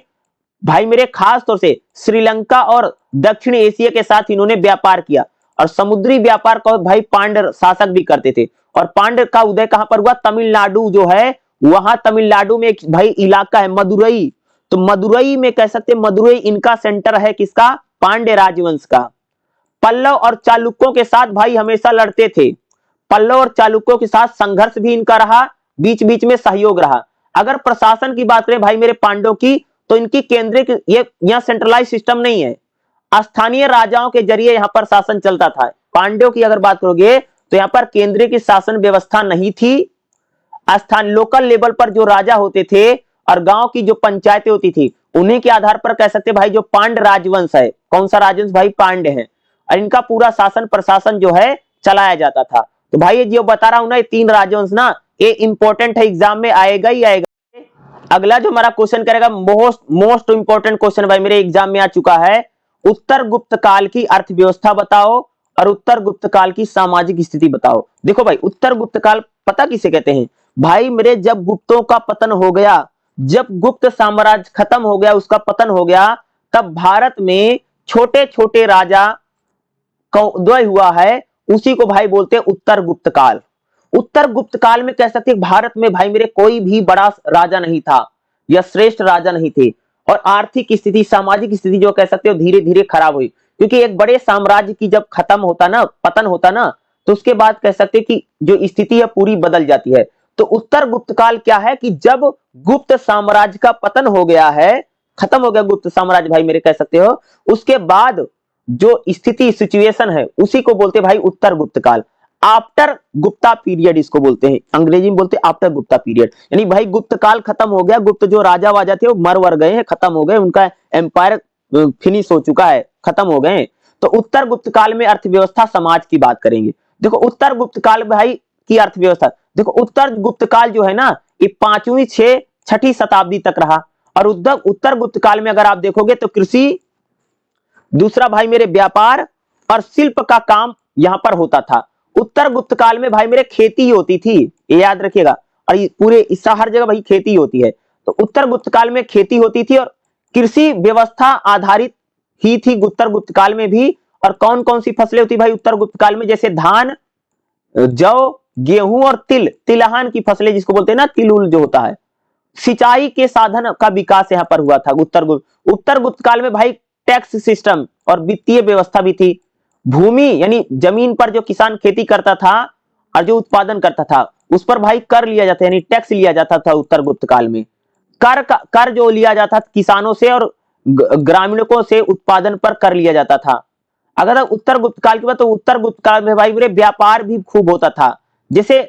भाई मेरे खास तौर से श्रीलंका और दक्षिण एशिया के साथ इन्होंने व्यापार किया और समुद्री व्यापार को भाई पांड्य शासक भी करते थे। और पांड्य का उदय कहां पर हुआ? तमिलनाडु जो है, वहां तमिलनाडु में एक भाई इलाका है मदुरई। तो मदुरई में कह सकते मदुरई इनका सेंटर है, किसका? पांड्य राजवंश का। पल्लव और चालुक्यों के साथ भाई हमेशा लड़ते थे। पल्लव और चालुक्यों के साथ संघर्ष भी इनका रहा, बीच बीच में सहयोग रहा। अगर प्रशासन की बात करें भाई मेरे पांड्यों की, तो इनकी केंद्रीय यह सेंट्रलाइज सिस्टम नहीं है, स्थानीय राजाओं के जरिए यहां पर शासन चलता था। पांड्यों की अगर बात करोगे तो यहां पर केंद्रीय की शासन व्यवस्था नहीं थी। स्थान लोकल लेवल पर जो राजा होते थे और गांव की जो पंचायतें होती थी उन्हीं के आधार पर कह सकते भाई जो पांड्य राजवंश है, कौन सा राजवंश भाई? पांड्य है। और इनका पूरा शासन प्रशासन जो है चलाया जाता था। तो भाई ये जो बता रहा हूं ना, ये 3 राजवंश ना, ये इंपॉर्टेंट है, एग्जाम में आएगा ही आएगा। अगला जो हमारा क्वेश्चन करेगा, मोस्ट इंपॉर्टेंट क्वेश्चन भाई मेरे एग्जाम में आ चुका है, उत्तर गुप्त काल की अर्थव्यवस्था बताओ और उत्तर गुप्त काल की सामाजिक स्थिति बताओ। देखो भाई उत्तर गुप्त काल पता किसे कहते हैं भाई मेरे? जब गुप्तों का पतन हो गया, जब गुप्त साम्राज्य खत्म हो गया, उसका पतन हो गया, तब भारत में छोटे छोटे राजा का उदय हुआ है, उसी को भाई बोलते हैं उत्तर गुप्त काल। उत्तर गुप्त काल में कह सकते हैं भारत में भाई मेरे कोई भी बड़ा राजा नहीं था या श्रेष्ठ राजा नहीं थे और आर्थिक स्थिति, सामाजिक स्थिति जो कह सकते हो धीरे धीरे खराब हुई। क्योंकि एक बड़े साम्राज्य की जब खत्म होता ना, पतन होता ना, तो उसके बाद कह सकते कि जो स्थिति है पूरी बदल जाती है। तो उत्तर गुप्त काल क्या है कि जब गुप्त साम्राज्य का पतन हो गया है, खत्म हो गया गुप्त साम्राज्य भाई मेरे कह सकते हो, उसके बाद जो स्थिति सिचुएशन है उसी को बोलते भाई उत्तर गुप्त काल। आफ्टर गुप्ता पीरियड इसको बोलते हैं, अंग्रेजी में बोलते हैं आफ्टर गुप्ता पीरियड। यानी भाई गुप्त काल खत्म हो गया, गुप्त जो राजा वाजा थे वो मर वर गए हैं, खत्म हो गए, उनका एम्पायर फिनिश हो चुका है, खत्म हो गए। तो उत्तर गुप्त काल में अर्थव्यवस्था समाज की बात करेंगे। देखो उत्तर गुप्त काल भाई की अर्थव्यवस्था, देखो उत्तर गुप्त काल जो है ना ये 5वीं 6ठी शताब्दी तक रहा। और उत्तर गुप्त काल में अगर आप देखोगे तो कृषि, दूसरा भाई मेरे व्यापार और शिल्प का काम यहां पर होता था। उत्तर गुप्त काल में भाई मेरे खेती होती थी, ये याद रखिएगा, और ये पूरे इस हर जगह भाई खेती होती है। तो उत्तर गुप्त काल में खेती होती थी और कृषि व्यवस्था आधारित ही थी उत्तर गुप्त काल में भी। और कौन कौन सी फसलें होती भाई उत्तर गुप्त काल में, जैसे धान, जौ, गेहूं और तिलहन की फसलें, जिसको बोलते हैं ना तिल उल जो होता है। सिंचाई के साधन का विकास यहां पर हुआ था उत्तर गुप्त काल में भाई। टैक्स सिस्टम और वित्तीय व्यवस्था भी थी। भूमि यानी जमीन पर जो किसान खेती करता था और जो उत्पादन करता था उस पर भाई कर लिया जाता, यानी टैक्स लिया जाता था उत्तर गुप्त काल में। कर जो लिया जाता था किसानों से और ग्रामीणों से उत्पादन पर कर लिया जाता था। अगर उत्तर गुप्त काल की बात, तो उत्तर गुप्त काल में भाई मेरे व्यापार भी खूब होता था, जैसे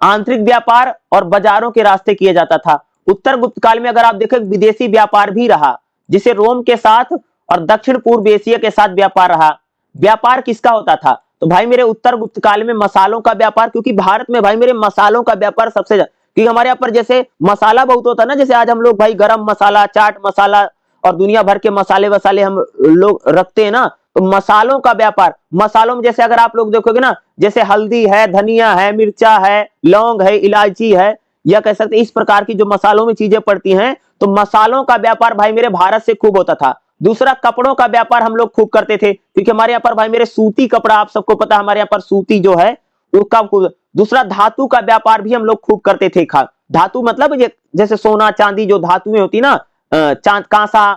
आंतरिक व्यापार और बाजारों के रास्ते किया जाता था। उत्तर गुप्त काल में अगर आप देखें विदेशी व्यापार भी रहा, जैसे रोम के साथ और दक्षिण पूर्व एशिया के साथ व्यापार रहा। व्यापार किसका होता था, तो भाई मेरे उत्तर गुप्त काल में मसालों का व्यापार, क्योंकि भारत में भाई मेरे मसालों का व्यापार सबसे ज्यादा, क्योंकि हमारे यहाँ पर जैसे मसाला बहुत होता है ना, जैसे आज हम लोग भाई गरम मसाला, चाट मसाला और दुनिया भर के मसाले वसाले हम लोग रखते हैं ना, तो मसालों का व्यापार, मसालों में जैसे अगर आप लोग देखोगे ना, जैसे हल्दी है, धनिया है, मिर्चा है, लौंग है, इलायची है, या कह सकते इस प्रकार की जो मसालों में चीजें पड़ती हैं, तो मसालों का व्यापार भाई मेरे भारत से खूब होता था। दूसरा कपड़ों का व्यापार हम लोग खूब करते थे, क्योंकि हमारे यहाँ पर भाई मेरे सूती कपड़ा, आप सबको पता है हमारे यहाँ पर सूती जो है वो कब खूब। दूसरा धातु का व्यापार भी हम लोग खूब करते थे। धातु मतलब जैसे सोना चांदी जो धातुएं होती ना, चांद कांसा,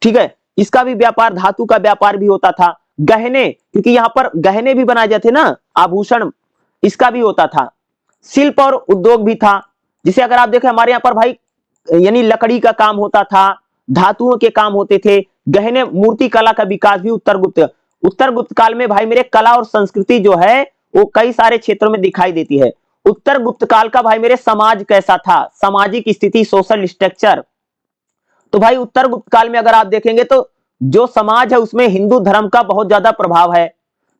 ठीक है, इसका भी व्यापार, धातु का व्यापार भी होता था। गहने, क्योंकि यहाँ पर गहने भी बनाए जाते ना, आभूषण, इसका भी होता था। शिल्प और उद्योग भी था, जिसे अगर आप देखें हमारे यहाँ पर भाई यानी लकड़ी का काम होता था, धातुओं के काम होते थे। गहने, मूर्ति कला का विकास भी उत्तर गुप्त काल में भाई मेरे कला और संस्कृति जो है वो कई सारे क्षेत्रों में दिखाई देती है। उत्तर गुप्त काल का भाई मेरे समाज कैसा था, सामाजिक स्थिति, सोशल स्ट्रक्चर, तो भाई उत्तर गुप्त काल में अगर आप देखेंगे तो जो समाज है उसमें हिंदू धर्म का बहुत ज्यादा प्रभाव है।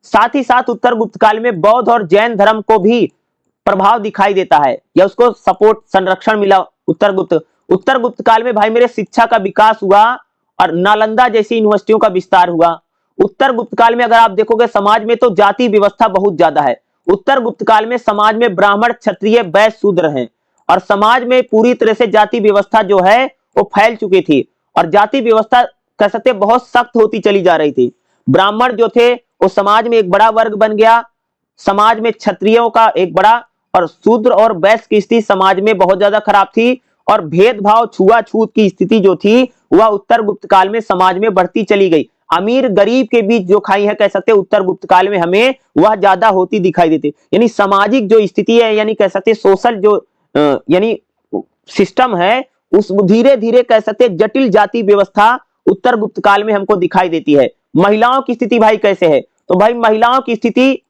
साथ ही साथ उत्तर गुप्त काल में बौद्ध और जैन धर्म को भी प्रभाव दिखाई देता है, या उसको सपोर्ट, संरक्षण मिला। उत्तर गुप्त काल में भाई मेरे शिक्षा का विकास हुआ और नालंदा जैसी यूनिवर्सिटियों का विस्तार हुआ। उत्तर गुप्त काल में अगर आप देखोगे समाज में तो जाति व्यवस्था बहुत ज्यादा है। उत्तर गुप्त काल में समाज में ब्राह्मण, क्षत्रिय, वैश्य, शूद्र हैं, और समाज में पूरी तरह से जाति व्यवस्था जो है वो फैल चुकी थी, और जाति व्यवस्था कह सकते बहुत सख्त होती चली जा रही थी। ब्राह्मण जो थे वो समाज में एक बड़ा वर्ग बन गया, समाज में क्षत्रियों का एक बड़ा, और शूद्र और वैश्य की स्थिति समाज में बहुत ज्यादा खराब थी, और भेदभाव, छुआछूत की स्थिति जो थी वह उत्तर गुप्त काल में समाज में बढ़ती चली गई। अमीर गरीब के बीच जो खाई है कह सकते उत्तर गुप्त काल में हमें वह ज्यादा होती दिखाई देती, यानी सामाजिक जो स्थिति है, यानी कह सकते सोशल जो यानी सिस्टम है, उस धीरे धीरे कह सकते जटिल जाति व्यवस्था उत्तर गुप्त काल में हमको दिखाई देती है। महिलाओं की स्थिति भाई कैसे है, तो भाई महिलाओं की स्थिति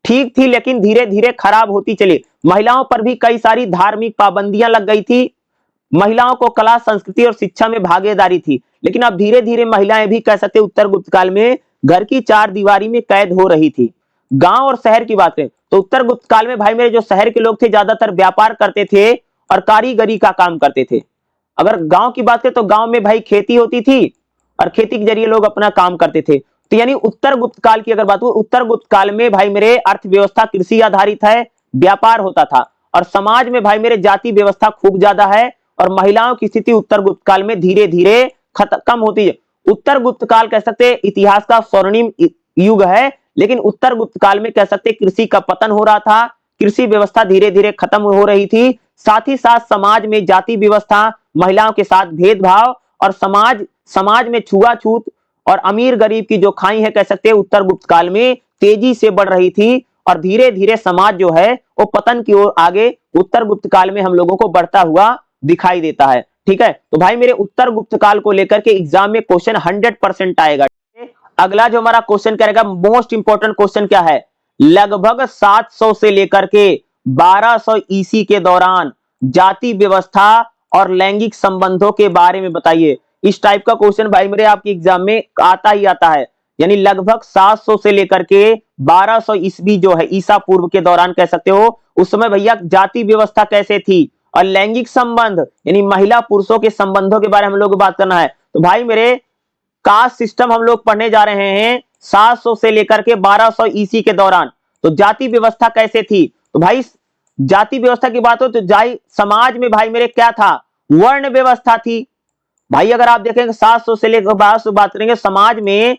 ठीक थी लेकिन धीरे धीरे खराब होती चली। महिलाओं पर भी कई सारी धार्मिक पाबंदियां लग गई थी। महिलाओं को कला, संस्कृति और शिक्षा में भागीदारी थी, लेकिन अब धीरे धीरे महिलाएं भी कह सकते उत्तर गुप्त काल में घर की चार दीवारी में कैद हो रही थी। गांव और शहर की बात करें तो उत्तर गुप्त काल में भाई मेरे जो शहर के लोग थे ज्यादातर व्यापार करते थे और कारीगरी का काम करते थे। अगर गांव की बात करें तो गांव में भाई खेती होती थी और खेती के जरिए लोग अपना काम करते थे। तो यानी उत्तर गुप्त काल की अगर बात हो, उत्तर गुप्त काल में भाई मेरे अर्थव्यवस्था कृषि आधारित है, व्यापार होता था, और समाज में भाई मेरे जाति व्यवस्था खूब ज्यादा है, और महिलाओं की स्थिति उत्तर गुप्त काल में धीरे धीरे कम होती है। उत्तर गुप्त काल कह सकते इतिहास का स्वर्णिम युग है, लेकिन उत्तर गुप्त काल में कह सकते कृषि का पतन हो रहा था, कृषि व्यवस्था धीरे धीरे खत्म हो रही थी। साथ ही साथ समाज में जाति व्यवस्था, महिलाओं के साथ भेदभाव, और समाज में छुआछूत और अमीर गरीब की जो खाई है कह सकते हैं उत्तर गुप्त काल में तेजी से बढ़ रही थी, और धीरे धीरे समाज जो है वो पतन की ओर आगे उत्तर गुप्त काल में हम लोगों को बढ़ता हुआ दिखाई देता है। ठीक है, तो भाई मेरे उत्तर गुप्त काल को लेकर के एग्जाम में क्वेश्चन 100% आएगा। अगला जो हमारा क्वेश्चन करेगा, मोस्ट इंपॉर्टेंट क्वेश्चन क्या है, लगभग 700 से लेकर के 1200 ईसी के दौरान जाति व्यवस्था और लैंगिक संबंधों के बारे में बताइए। इस टाइप का क्वेश्चन भाई मेरे आपके एग्जाम में आता ही आता है, यानी लगभग 700 से लेकर के 1200 ईस्वी जो है ईसा पूर्व के दौरान कह सकते हो, उस समय भैया जाति व्यवस्था कैसे थी, और लैंगिक संबंध यानी महिला पुरुषों के संबंधों के बारे में हम लोग बात करना है। तो भाई मेरे कास्ट सिस्टम हम लोग पढ़ने जा रहे हैं, 700 से लेकर के 1200 ईसी के दौरान। तो जाति व्यवस्था कैसे थी? तो भाई जाति व्यवस्था की बात हो तो समाज में भाई मेरे क्या था? वर्ण व्यवस्था थी। भाई अगर आप देखेंगे 700 से लेकर 1200 बात करेंगे, समाज में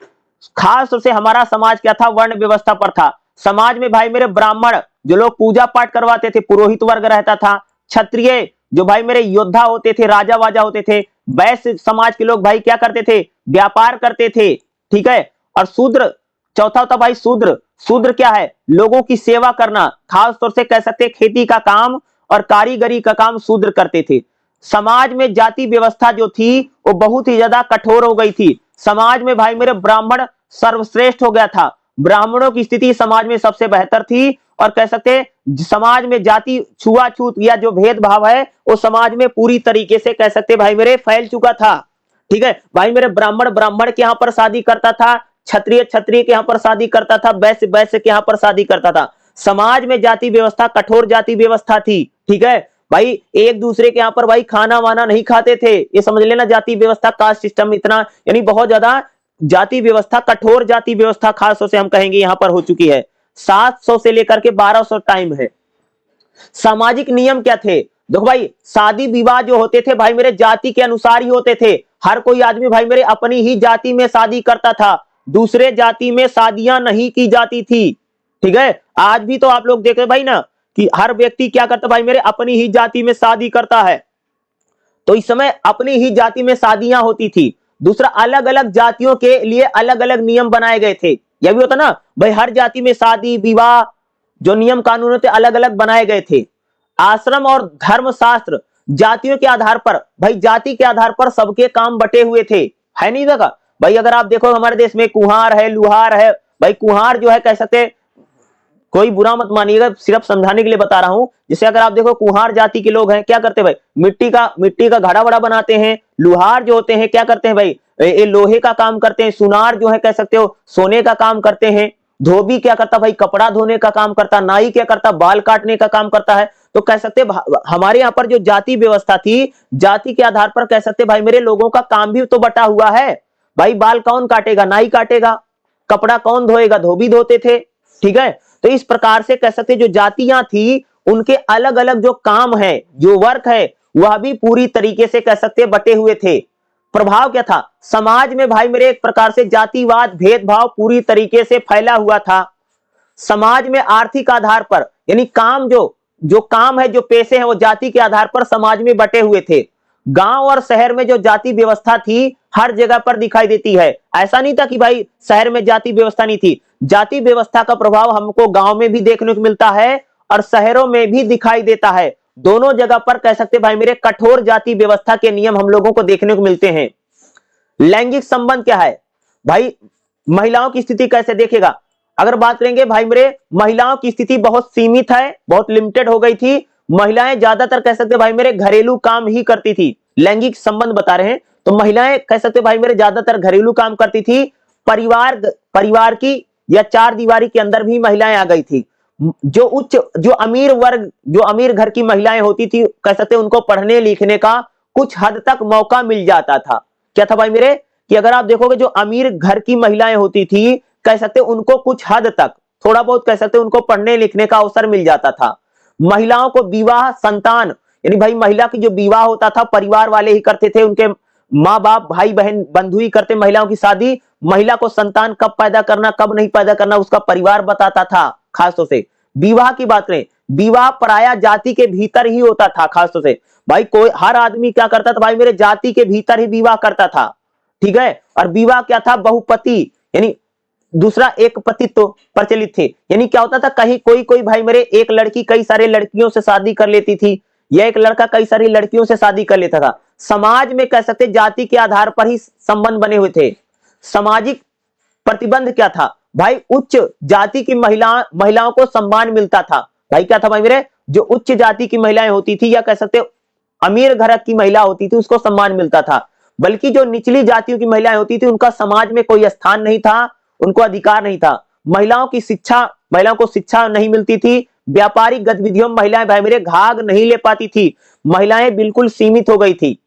खास तौर से हमारा समाज क्या था? वर्ण व्यवस्था पर था। समाज में भाई मेरे ब्राह्मण जो लोग पूजा पाठ करवाते थे, पुरोहित वर्ग रहता था। क्षत्रिय जो भाई मेरे योद्धा होते थे, राजा वाजा होते थे। वैश्य समाज के लोग भाई क्या करते थे? व्यापार करते थे, ठीक है। और शूद्र चौथा होता भाई शूद्र। शूद्र क्या है? लोगों की सेवा करना, खास तौर से कह सकते हैं खेती का काम और कारीगरी का काम शूद्र करते थे। समाज में जाति व्यवस्था जो थी वो बहुत ही ज्यादा कठोर हो गई थी। समाज में भाई मेरे ब्राह्मण सर्वश्रेष्ठ हो गया था। ब्राह्मणों की स्थिति समाज में सबसे बेहतर थी। और कह सकते हैं समाज में जाति छुआछूत या जो भेदभाव है वो समाज में पूरी तरीके से कह सकते भाई मेरे फैल चुका था, ठीक है। भाई मेरे ब्राह्मण ब्राह्मण के यहाँ पर शादी करता था, क्षत्रिय क्षत्रिय के यहाँ पर शादी करता था, वैश्य वैश्य के यहाँ पर शादी करता था। समाज में जाति व्यवस्था कठोर जाति व्यवस्था थी, ठीक है। भाई एक दूसरे के यहाँ पर भाई खाना वाना नहीं खाते थे, ये समझ लेना। जाति व्यवस्था कास्ट सिस्टम इतना यानी बहुत ज्यादा जाति व्यवस्था कठोर जाति व्यवस्था खास तौर से हम कहेंगे यहाँ पर हो चुकी है। 700 से लेकर के 1200 टाइम है। सामाजिक नियम क्या थे? देखो भाई शादी विवाह जो होते थे भाई मेरे जाति के अनुसार ही होते थे। हर कोई आदमी भाई मेरे अपनी ही जाति में शादी करता था, दूसरे जाति में शादियां नहीं की जाती थी, ठीक है। आज भी तो आप लोग देख रहे भाई ना कि हर व्यक्ति क्या करता भाई मेरे अपनी ही जाति में शादी करता है। तो इस समय अपनी ही जाति में शादियां होती थी। दूसरा अलग अलग जातियों के लिए अलग अलग नियम बनाए गए थे। यह भी होता ना भाई हर जाति में शादी विवाह जो नियम कानून होते अलग अलग बनाए गए थे। आश्रम और धर्म शास्त्र जातियों के आधार पर भाई जाति के आधार पर सबके काम बटे हुए थे, है नहीं देखा भाई। अगर आप देखो हमारे देश में कुम्हार है, लुहार है। भाई कुम्हार जो है कह सकते, कोई बुरा मत मानिएगा, सिर्फ समझाने के लिए बता रहा हूं। जैसे अगर आप देखो कुम्हार जाति के लोग हैं क्या करते भाई? मिट्टी का घड़ा बड़ा बनाते हैं। लुहार जो होते हैं क्या करते हैं भाई? ये लोहे का काम करते हैं। सुनार जो है कह सकते हो सोने का काम करते हैं। धोबी क्या करता भाई? कपड़ा धोने का काम करता। नाई क्या करता? बाल काटने का काम करता है। तो कह सकते हमारे यहाँ पर जो जाति व्यवस्था थी, जाति के आधार पर कह सकते भाई मेरे लोगों का काम भी तो बटा हुआ है। भाई बाल कौन काटेगा? नाई काटेगा। कपड़ा कौन धोएगा? धोबी धोते थे, ठीक है। तो इस प्रकार से कह सकते जो जातियां थी उनके अलग अलग जो काम है, जो वर्क है, वह भी पूरी तरीके से कह सकते बटे हुए थे। प्रभाव क्या था? समाज में भाई मेरे एक प्रकार से जातिवाद भेदभाव पूरी तरीके से फैला हुआ था। समाज में आर्थिक आधार पर यानी काम जो काम है, जो पेशे हैं, वो जाति के आधार पर समाज में बटे हुए थे। गांव और शहर में जो जाति व्यवस्था थी हर जगह पर दिखाई देती है। ऐसा नहीं था कि भाई शहर में जाति व्यवस्था नहीं थी। जाति व्यवस्था का प्रभाव हमको गांव में भी देखने को मिलता है और शहरों में भी दिखाई देता है। दोनों जगह पर कह सकते भाई मेरे कठोर जाति व्यवस्था के नियम हम लोगों को देखने को मिलते हैं। लैंगिक संबंध क्या है भाई? महिलाओं की स्थिति कैसे देखेगा? अगर बात करेंगे भाई मेरे महिलाओं की स्थिति बहुत सीमित है, बहुत लिमिटेड हो गई थी। महिलाएं ज्यादातर कह सकते भाई मेरे घरेलू काम ही करती थी। लैंगिक संबंध बता रहे हैं तो महिलाएं कह सकते भाई मेरे ज्यादातर घरेलू काम करती थी। परिवार की या चार दीवारी के अंदर भी महिलाएं आ गई थी। जो अमीर वर्ग, जो अमीर घर की महिलाएं होती थी कह सकते उनको पढ़ने लिखने का कुछ हद तक मौका मिल जाता था। क्या था भाई मेरे कि अगर आप देखोगे जो अमीर घर की महिलाएं होती थी कह सकते उनको कुछ हद तक थोड़ा बहुत कह सकते उनको पढ़ने लिखने का अवसर मिल जाता था। महिलाओं को विवाह संतान यानी भाई महिला की जो विवाह होता था परिवार वाले ही करते थे, उनके माँ बाप भाई बहन बंधु ही करते महिलाओं की शादी। महिला को संतान कब पैदा करना कब नहीं पैदा करना उसका परिवार बताता था। खासतौर से विवाह की बात करें, विवाह पराया जाति के भीतर ही होता था। खासतौर से भाई कोई हर आदमी क्या करता था भाई मेरे जाति के भीतर ही विवाह करता था, ठीक है। और विवाह क्या था? बहुपति यानी दूसरा एक पतित्व प्रचलित थे। यानी क्या होता था कहीं कोई भाई मेरे एक लड़की कई सारे लड़कियों से शादी कर लेती थी या एक लड़का कई सारी लड़कियों से शादी कर लेता था। समाज में कह सकते जाति के आधार पर ही संबंध बने हुए थे। सामाजिक प्रतिबंध क्या था भाई? उच्च जाति की महिलाओं को सम्मान मिलता था। भाई क्या था भाई मेरे? जो उच्च जाति की महिलाएं होती थी या कह सकते अमीर घर की महिला होती थी उसको सम्मान मिलता था। बल्कि जो निचली जातियों की महिलाएं होती थी उनका समाज में कोई स्थान नहीं था, उनको अधिकार नहीं था। महिलाओं को शिक्षा नहीं मिलती थी। व्यापारिक गतिविधियों में महिलाएं भाई मेरे भाग नहीं ले पाती थी। महिलाएं बिल्कुल सीमित हो गई थी।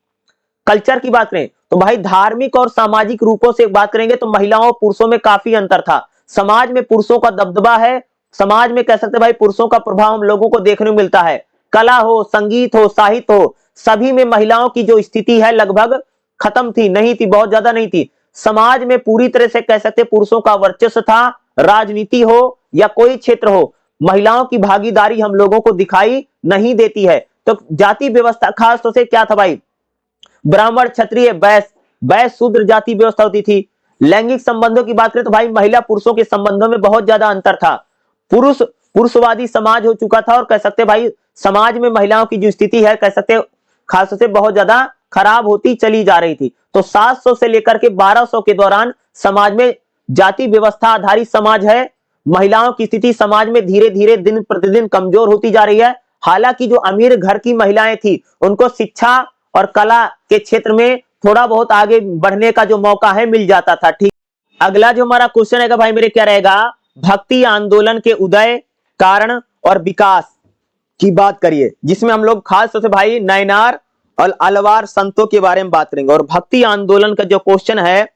कल्चर की बात करें तो भाई धार्मिक और सामाजिक रूपों से बात करेंगे तो महिलाओं और पुरुषों में काफी अंतर था। समाज में पुरुषों का दबदबा है, समाज में कह सकते भाई पुरुषों का प्रभाव हम लोगों को देखने को मिलता है। कला हो, संगीत हो, साहित्य हो, सभी में महिलाओं की जो स्थिति है लगभग खत्म थी, नहीं थी, बहुत ज्यादा नहीं थी। समाज में पूरी तरह से कह सकते पुरुषों का वर्चस्व था। राजनीति हो या कोई क्षेत्र हो, महिलाओं की भागीदारी हम लोगों को दिखाई नहीं देती है। तो जाति व्यवस्था खास तौर से क्या था भाई, ब्राह्मण, क्षत्रिय, वैश्य, वैश्य शूद्र जाति व्यवस्था होती थी। लैंगिक संबंधों की बात करें तो भाई महिला पुरुषों के संबंधों में बहुत ज्यादा अंतर था। पुरुषवादी समाज हो चुका था और कह सकते भाई समाज में महिलाओं की जो स्थिति है कह सकते खास तौर से बहुत ज्यादा खराब होती चली जा रही थी। तो 700 से लेकर के 1200 के दौरान समाज में जाति व्यवस्था आधारित समाज है। महिलाओं की स्थिति समाज में धीरे धीरे दिन प्रतिदिन कमजोर होती जा रही है। हालांकि जो अमीर घर की महिलाएं थी उनको शिक्षा और कला के क्षेत्र में थोड़ा बहुत आगे बढ़ने का जो मौका है मिल जाता था। ठीक, अगला जो हमारा क्वेश्चन है भाई मेरे क्या रहेगा, भक्ति आंदोलन के उदय, कारण और विकास की बात करिए, जिसमें हम लोग खास तौर से भाई नैनार और अलवार संतों के बारे में बात करेंगे। और भक्ति आंदोलन का जो क्वेश्चन है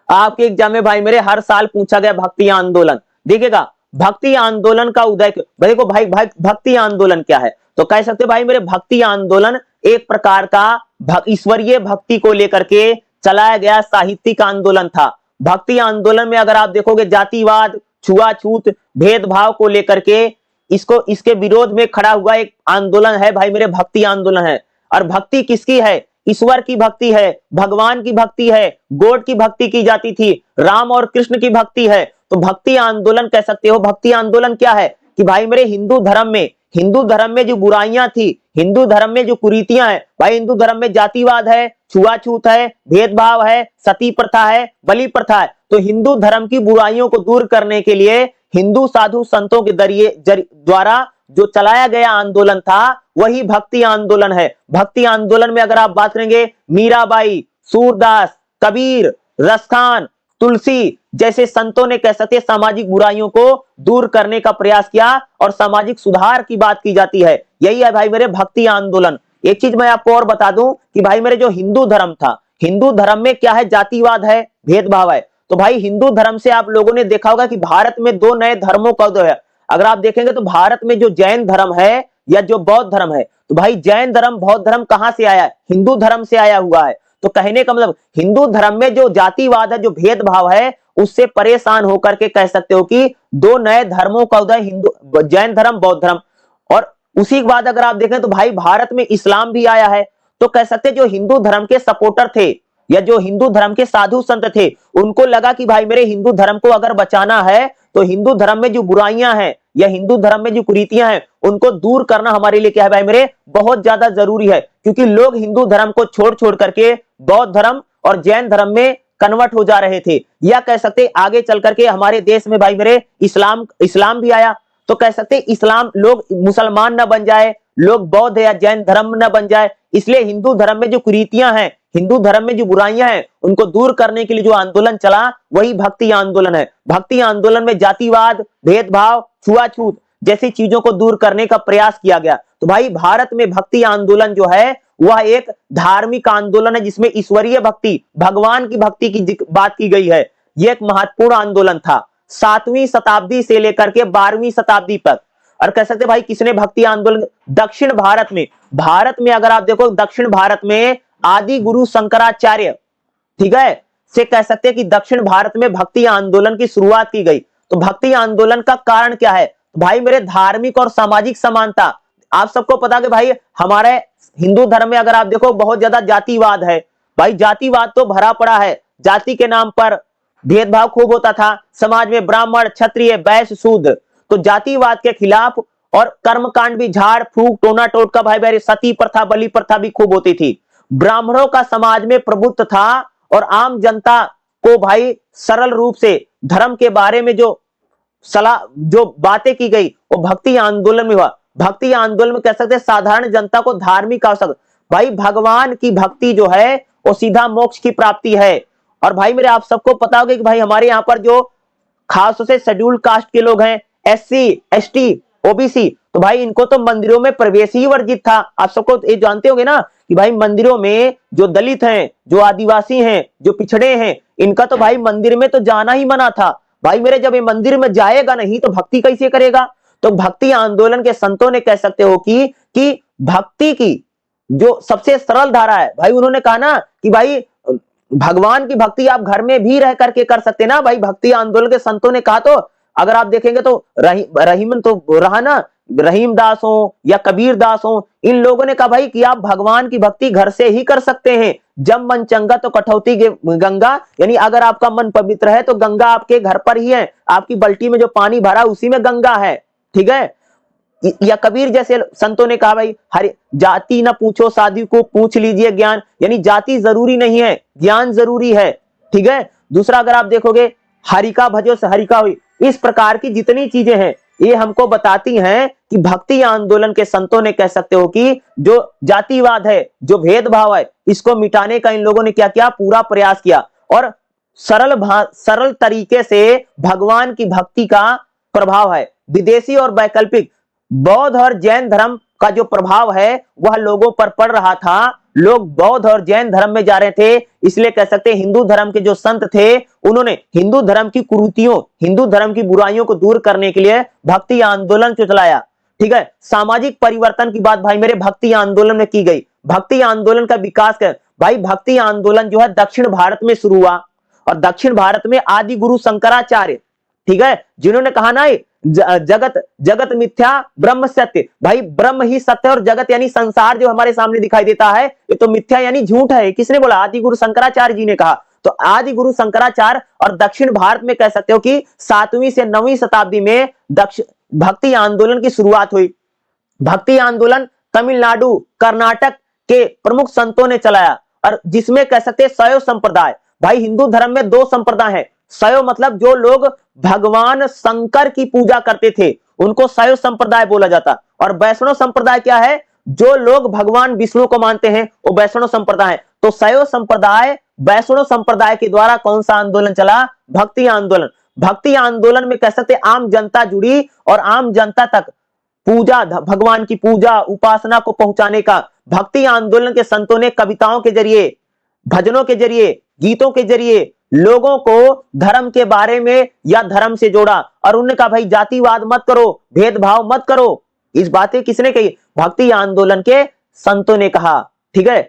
आपके एग्जाम में भाई मेरे हर साल पूछा गया भक्ति आंदोलन। देखिएगा भक्ति आंदोलन का उदय, देखो भाई भक्ति आंदोलन क्या है, तो कह सकते भाई मेरे भक्ति आंदोलन एक प्रकार का ईश्वरीय भक्ति को लेकर के चलाया गया साहित्यिक आंदोलन था। भक्ति आंदोलन में अगर आप देखोगे जातिवाद, छुआछूत, भेदभाव को लेकर के इसके विरोध में खड़ा हुआ एक आंदोलन है भाई मेरे भक्ति आंदोलन है। और भक्ति किसकी है, ईश्वर की भक्ति है, भगवान की भक्ति है, गॉड की भक्ति की जाती थी, राम और कृष्ण की भक्ति है। तो भक्ति आंदोलन कह सकते हो। भक्ति आंदोलन क्या है कि भाई मेरे हिंदू धर्म में जो बुराइयां थी, हिंदू धर्म में जो कुरीतियां हैं, भाई हिंदू धर्म में जातिवाद है, छुआछूत है, भेदभाव है, सती प्रथा है, बलि प्रथा है। तो हिंदू धर्म की बुराइयों को दूर करने के लिए हिंदू साधु संतों के द्वारा जो चलाया गया आंदोलन था वही भक्ति आंदोलन है। भक्ति आंदोलन में अगर आप बात करेंगे मीराबाई, सूरदास, कबीर, रसखान, तुलसी जैसे संतों ने कह सकते सामाजिक बुराइयों को दूर करने का प्रयास किया और सामाजिक सुधार की बात की जाती है। यही है भाई मेरे भक्ति आंदोलन। एक चीज मैं आपको और बता दूं कि भाई मेरे जो हिंदू धर्म था, हिंदू धर्म में क्या है, जातिवाद है, भेदभाव है। तो भाई हिंदू धर्म से आप लोगों ने देखा होगा कि भारत में दो नए धर्मों का उदय है। अगर आप देखेंगे तो भारत में जो जैन धर्म है या जो बौद्ध धर्म है, तो भाई जैन धर्म बौद्ध धर्म कहां से आया है, हिंदू धर्म से आया हुआ है। तो कहने का मतलब हिंदू धर्म में जो जातिवाद है, जो भेदभाव है, उससे परेशान होकर के कह सकते हो कि दो नए धर्मों का उदय, हिंदू जैन धर्म, बौद्ध धर्म। और उसी के बाद अगर आप देखें तो भाई भारत में इस्लाम भी आया है। तो कह सकते जो हिंदू धर्म के सपोर्टर थे या जो हिंदू धर्म के साधु संत थे, उनको लगा कि भाई मेरे हिंदू धर्म को अगर बचाना है तो हिंदू धर्म में जो बुराइयां हैं या हिंदू धर्म में जो कुरीतियां हैं उनको दूर करना हमारे लिए क्या है भाई मेरे, बहुत ज्यादा जरूरी है। क्योंकि लोग हिंदू धर्म को छोड़ करके बौद्ध धर्म और जैन धर्म में कन्वर्ट हो जा रहे थे। या कह सकते आगे चल करके हमारे देश में भाई मेरे इस्लाम भी आया। तो कह सकते इस्लाम, लोग मुसलमान न बन जाए, लोग बौद्ध या जैन धर्म न बन जाए, इसलिए हिंदू धर्म में जो कुरीतियां हैं, हिंदू धर्म में जो बुराइयां हैं, उनको दूर करने के लिए जो आंदोलन चला वही भक्ति आंदोलन है। भक्ति आंदोलन में जातिवाद, भेदभाव, छुआछूत जैसी चीजों को दूर करने का प्रयास किया गया। तो भाई भारत में भक्ति आंदोलन जो है वह एक धार्मिक आंदोलन है जिसमें ईश्वरीय भक्ति, भगवान की भक्ति की बात की गई है। यह एक महत्वपूर्ण आंदोलन था 7वीं शताब्दी से लेकर के 12वीं शताब्दी तक। और कह सकते भाई किसने भक्ति आंदोलन, दक्षिण भारत में अगर आप देखो दक्षिण भारत में आदि गुरु शंकराचार्य, ठीक है, से कह सकते हैं कि दक्षिण भारत में भक्ति आंदोलन की शुरुआत की गई। तो भक्ति आंदोलन का कारण क्या है, भाई मेरे धार्मिक और सामाजिक समानता। आप सबको पता कि भाई हमारे हिंदू धर्म में अगर आप देखो बहुत ज्यादा जातिवाद है। भाई जातिवाद तो भरा पड़ा है, जाति के नाम पर भेदभाव खूब होता था समाज में, ब्राह्मण, क्षत्रिय, वैश्य, शूद्र। तो जातिवाद के खिलाफ और कर्मकांड भी, झाड़ फूक, टोना टोटका, भाई मेरे सती प्रथा, बलि प्रथा भी खूब होती थी। ब्राह्मणों का समाज में प्रभुत्व था और आम जनता को भाई सरल रूप से धर्म के बारे में जो सलाह, जो बातें की गई वो भक्ति आंदोलन में हुआ। भक्ति आंदोलन में कह सकते हैं साधारण जनता को धार्मिक आवश्यक, भाई भगवान की भक्ति जो है वो सीधा मोक्ष की प्राप्ति है। और भाई मेरे आप सबको पता होगा कि भाई हमारे यहाँ पर जो खास तौर से शेड्यूल्ड कास्ट के लोग हैं, SC, ST, ओबीसी, तो भाई इनको तो मंदिरों में प्रवेश ही वर्जित था। आप सबको ये जानते होंगे ना कि भाई मंदिरों में जो दलित हैं, जो आदिवासी हैं, जो पिछड़े हैं, इनका तो भाई मंदिर में तो जाना ही मना था। भाई मेरे जब ये मंदिर में जाएगा नहीं तो भक्ति कैसे करेगा? तो भक्ति आंदोलन के संतों ने कह सकते हो कि भक्ति की जो सबसे सरल धारा है, भाई उन्होंने कहा ना कि भाई भगवान की भक्ति आप घर में भी रह करके कर सकते ना। भाई भक्ति आंदोलन के संतों ने कहा, तो अगर आप देखेंगे तो रहीमन तो रहा ना, रहीम दास हो या कबीर दास हो, इन लोगों ने कहा भाई कि आप भगवान की भक्ति घर से ही कर सकते हैं। जब मन चंगा तो कठौती गंगा, यानी अगर आपका मन पवित्र है तो गंगा आपके घर पर ही है, आपकी बल्टी में जो पानी भरा उसी में गंगा है, ठीक है। या कबीर जैसे संतों ने कहा भाई हरि जाति ना पूछो साधु को पूछ लीजिए ज्ञान, यानी जाति जरूरी नहीं है, ज्ञान जरूरी है, ठीक है। दूसरा अगर आप देखोगे हरिका भजो से हरिका हुई, इस प्रकार की जितनी चीजें हैं ये हमको बताती हैं कि भक्ति आंदोलन के संतों ने कह सकते हो कि जो जातिवाद है, जो भेदभाव है, इसको मिटाने का इन लोगों ने क्या किया, पूरा प्रयास किया। और सरल तरीके से भगवान की भक्ति का प्रभाव है। विदेशी और वैकल्पिक बौद्ध और जैन धर्म का जो प्रभाव है वह लोगों पर पड़ रहा था। लोग बौद्ध और जैन धर्म में जा रहे थे, इसलिए कह सकते हैं हिंदू धर्म के जो संत थे उन्होंने हिंदू धर्म की कुरीतियों, हिंदू धर्म की बुराइयों को दूर करने के लिए भक्ति आंदोलन चलाया, ठीक है। सामाजिक परिवर्तन की बात भाई मेरे भक्ति आंदोलन में की गई। भक्ति आंदोलन का विकास कर भाई भक्ति आंदोलन जो है दक्षिण भारत में शुरू हुआ, और दक्षिण भारत में आदि गुरु शंकराचार्य, ठीक है, जिन्होंने कहा ना जगत जगत मिथ्या ब्रह्म सत्य, भाई ब्रह्म ही सत्य और जगत यानी संसार जो हमारे सामने दिखाई देता है ये तो मिथ्या यानी झूठ है। किसने बोला? आदि गुरु शंकराचार्य जी ने कहा। तो आदि गुरु शंकराचार्य और दक्षिण भारत में कह सकते हो कि 7वीं से 9वीं शताब्दी में भक्ति आंदोलन की शुरुआत हुई। भक्ति आंदोलन तमिलनाडु, कर्नाटक के प्रमुख संतों ने चलाया, और जिसमें कह सकते हैं शैव संप्रदाय। भाई हिंदू धर्म में 2 संप्रदाय हैं। शैव मतलब जो लोग भगवान शंकर की पूजा करते थे उनको शैव संप्रदाय बोला जाता, और वैष्णव संप्रदाय क्या है? जो लोग भगवान विष्णु को मानते हैं वो वैष्णव संप्रदाय है। तो शैव संप्रदाय वैष्णव संप्रदाय के द्वारा कौन सा आंदोलन चला? भक्ति आंदोलन। भक्ति आंदोलन में कह सकते आम जनता जुड़ी, और आम जनता तक पूजा, भगवान की पूजा उपासना को पहुंचाने का भक्ति आंदोलन के संतों ने कविताओं के जरिए, भजनों के जरिए, गीतों के जरिए लोगों को धर्म के बारे में या धर्म से जोड़ा, और उन्होंने कहा भाई जातिवाद मत करो, भेदभाव मत करो। इस बातें किसने कही? भक्ति आंदोलन के संतों ने कहा, ठीक है,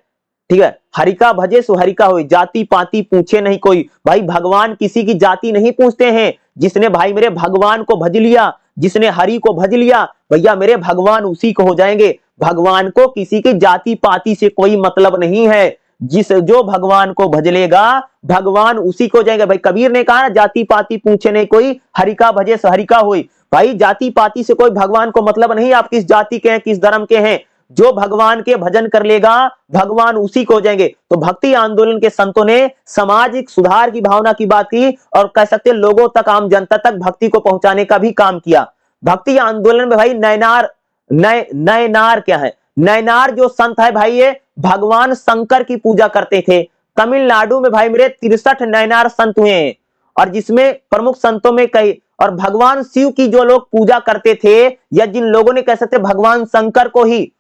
ठीक है। हरिका भजे सो हरिका होई, जाति पाति पूछे नहीं कोई। भाई भगवान किसी की जाति नहीं पूछते हैं। जिसने भाई मेरे भगवान को भज लिया, जिसने हरि को भज लिया, भैया मेरे भगवान उसी को हो जाएंगे। भगवान को किसी की जाति पाति से कोई मतलब नहीं है। जो भगवान को भज लेगा भगवान उसी को जाएगा। भाई कबीर ने कहा ना, जाति पाति पूछे नहीं कोई, हरिका भजे सो हरिका होई। भाई जाति पाति से कोई भगवान को मतलब नहीं, आप किस जाति के हैं, किस धर्म के हैं, जो भगवान के भजन कर लेगा भगवान उसी को हो जाएंगे। तो भक्ति आंदोलन के संतों ने सामाजिक सुधार की भावना की बात की, और कह सकते लोगों तक, आम जनता तक भक्ति को पहुंचाने का भी काम किया। भक्ति आंदोलन में भाई नयनार क्या है? नयनार जो संत है भाई ये भगवान शंकर की पूजा करते थे। तमिलनाडु में भाई मेरे 63 नयनार संत हुए हैं, और जिसमें प्रमुख संतों में कई, और भगवान शिव की जो लोग पूजा करते थे, या जिन लोगों ने कह सकते भगवान शंकर को ही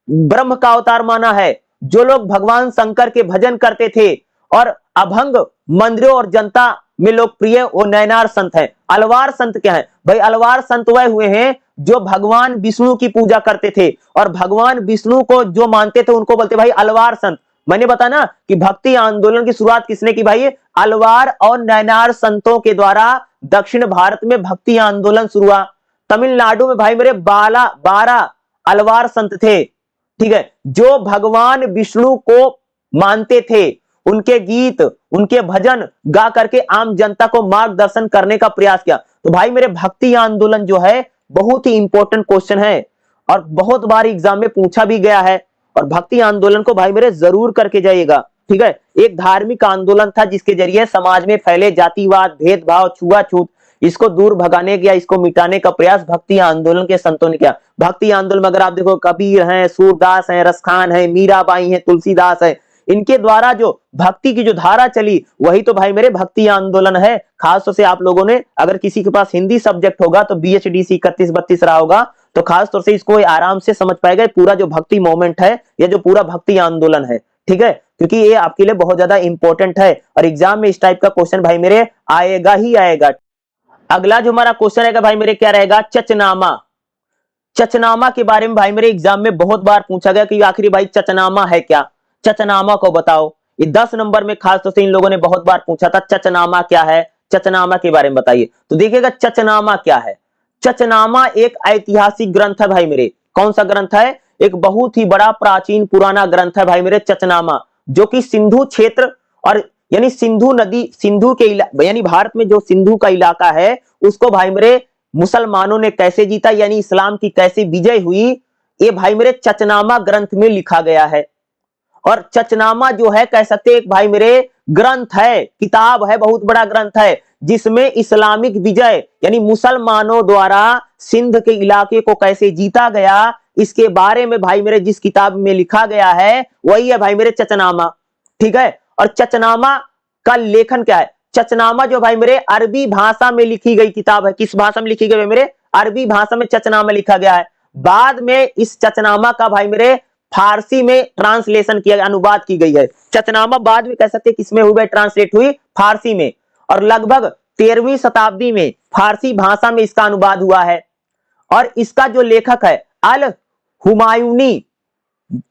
ब्रह्म का अवतार माना है, जो लोग भगवान शंकर के भजन करते थे और अभंग मंदिरों और जनता में लोकप्रिय, वो नयनार संत है। अलवार संत क्या है? भाई अलवार संत वह हुए हैं जो भगवान विष्णु की पूजा करते थे, और भगवान विष्णु को जो मानते थे उनको बोलते भाई अलवार संत। मैंने बताया ना कि भक्ति आंदोलन की शुरुआत किसने की? भाई अलवार और नयनार संतों के द्वारा दक्षिण भारत में भक्ति आंदोलन शुरू हुआ। तमिलनाडु में भाई मेरे 12 अलवार संत थे, ठीक है, जो भगवान विष्णु को मानते थे। उनके गीत, उनके भजन गा करके आम जनता को मार्गदर्शन करने का प्रयास किया। तो भाई मेरे भक्ति आंदोलन जो है बहुत ही इंपॉर्टेंट क्वेश्चन है, और बहुत बार एग्जाम में पूछा भी गया है। और भक्ति आंदोलन को भाई मेरे जरूर करके जाइएगा, ठीक है। एक धार्मिक आंदोलन था जिसके जरिए समाज में फैले जातिवाद, भेदभाव, छुआछूत, इसको दूर भगाने का, इसको मिटाने का प्रयास भक्ति आंदोलन के संतों ने किया। भक्ति आंदोलन में अगर आप देखो कबीर हैं, सूरदास हैं, रसखान है, मीराबाई हैं, तुलसीदास है, इनके द्वारा जो भक्ति की जो धारा चली वही तो भाई मेरे भक्ति आंदोलन है। खासतौर से आप लोगों ने, अगर किसी के पास हिंदी सब्जेक्ट होगा तो BHDC 31-32 रहा होगा, तो खास तौर से इसको आराम से समझ पाएगा पूरा जो भक्ति मोमेंट है या जो पूरा भक्ति आंदोलन है, ठीक है, क्योंकि ये आपके लिए बहुत ज्यादा इंपॉर्टेंट है और एग्जाम में इस टाइप का क्वेश्चन भाई मेरे आएगा ही आएगा। अगला जो हमारा क्वेश्चन रहेगा भाई मेरे क्या रहेगा, चचनामा। चचनामा के बारे में भाई मेरे एग्जाम में बहुत बार पूछा गया कि आखिर भाई चचनामा है क्या, चचनामा को बताओ। ये 10 नंबर में खास तौर से इन लोगों ने बहुत बार पूछा था चचनामा क्या है, चचनामा के बारे में बताइए। तो देखिएगा चचनामा क्या है। चचनामा एक ऐतिहासिक ग्रंथ है भाई मेरे। कौन सा ग्रंथ है? एक बहुत ही बड़ा प्राचीन पुराना ग्रंथ है भाई मेरे चचनामा, जो कि सिंधु क्षेत्र और यानी सिंधु नदी, सिंधु के यानी भारत में जो सिंधु का इलाका है उसको भाई मेरे मुसलमानों ने कैसे जीता, यानी इस्लाम की कैसे विजय हुई, ये भाई मेरे चचनामा ग्रंथ में लिखा गया है। और चचनामा जो है कह सकते एक भाई मेरे ग्रंथ है, किताब है, बहुत बड़ा ग्रंथ है, जिसमें इस्लामिक विजय यानी मुसलमानों द्वारा सिंध के इलाके को कैसे जीता गया इसके बारे में भाई मेरे जिस किताब में लिखा गया है वही है भाई मेरे चचनामा, ठीक है। और चचनामा का लेखन क्या है? चचनामा जो भाई मेरे अरबी भाषा में लिखी गई किताब है। किस भाषा में लिखी गई मेरे? अरबी भाषा में चचनामा लिखा गया है। बाद में इस चचनामा का भाई मेरे फारसी में ट्रांसलेशन किया, अनुवाद की गई है। चचनामा बाद में कह सकते किसमें हुई? ट्रांसलेट हुई फारसी में, और लगभग 13वीं शताब्दी में फारसी भाषा में इसका अनुवाद हुआ है। और इसका जो लेखक है अल हुमायूनी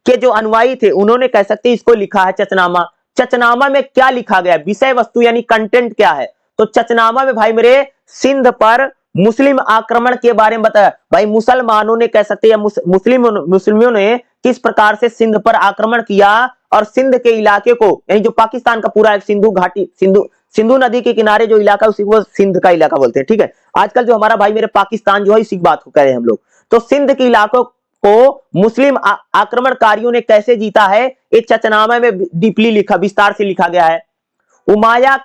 के जो अनुयायी थे उन्होंने कह सकते इसको लिखा है चचनामा। चचनामा में क्या लिखा गया, विषय वस्तु यानी कंटेंट क्या है? तो चचनामा में भाई मेरे सिंध पर मुस्लिम आक्रमण के बारे में बताया। भाई मुसलमानों ने कह सकते हैं मुस्लिमों ने किस प्रकार से सिंध पर आक्रमण किया और सिंध के इलाके को यानी जो पाकिस्तान का पूरा एक सिंधु घाटी, सिंधु नदी के किनारे जो इलाका उसी को सिंध का इलाका बोलते हैं, ठीक है। आजकल जो हमारा भाई मेरे पाकिस्तान जो है इसी बात को कह रहे हैं हम लोग। तो सिंध के इलाकों को मुस्लिम आक्रमणकारियों ने कैसे जीता है एक चचनामा में डीपली लिखा, विस्तार से लिखा गया है। उमाया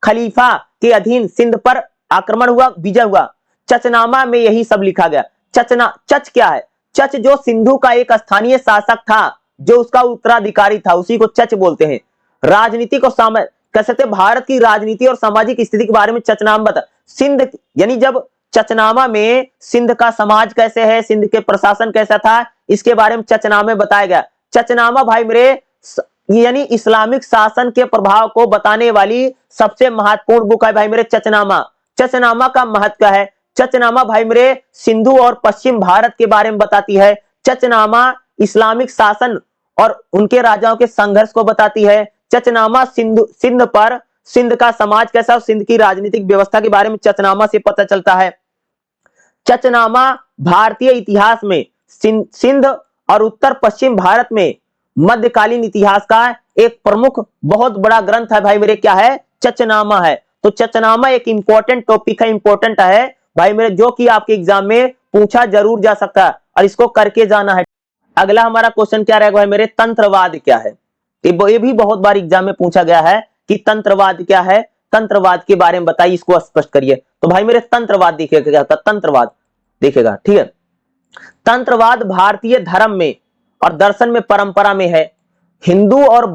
खलीफा के अधीन सिंध पर आक्रमण हुआ, विजय हुआ। चचनामा में यही सब लिखा गया। चच क्या है? चच जो सिंधु का एक स्थानीय शासक था, जो उसका उत्तराधिकारी था, उसी को चच बोलते हैं। राजनीति को कह सकते भारत की राजनीति और सामाजिक स्थिति के बारे में चचनामा बता। सिंध यानी जब चचनामा में सिंध का समाज कैसे है, सिंध के प्रशासन कैसा था, इसके बारे में चचनामा में बताया गया। चचनामा भाई मेरे यानी इस्लामिक शासन के प्रभाव को बताने वाली सबसे महत्वपूर्ण बुक है भाई मेरे चचनामा। चचनामा का महत्व क्या है? चचनामा भाई मेरे सिंधु और पश्चिम भारत के बारे में बताती है। चचनामा इस्लामिक शासन और उनके राजाओं के संघर्ष को बताती है। चचनामा सिंध पर सिंध का समाज कैसा और सिंध की राजनीतिक व्यवस्था के बारे में चचनामा से पता चलता है। चचनामा भारतीय इतिहास में सिंध और उत्तर पश्चिम भारत में मध्यकालीन इतिहास का एक प्रमुख बहुत बड़ा ग्रंथ है भाई मेरे, क्या है? चचनामा है। तो चचनामा एक इंपॉर्टेंट टॉपिक है, इंपॉर्टेंट है भाई मेरे, जो कि आपके एग्जाम में पूछा जरूर जा सकता है और इसको करके जाना है। अगला हमारा क्वेश्चन क्या रहेगा भाई मेरे? तंत्रवाद क्या है? ये भी बहुत बार एग्जाम में पूछा गया है कि तंत्रवाद क्या है, तंत्रवाद के बारे में बताइए, इसको स्पष्ट करिए। तो भाई मेरे तंत्रवाद देखिएगा क्या होता है, तंत्रवाद देखिएगा, ठीक है। तंत्रवाद भारतीय धर्म में और दर्शन में परंपरा में है। हिंदू और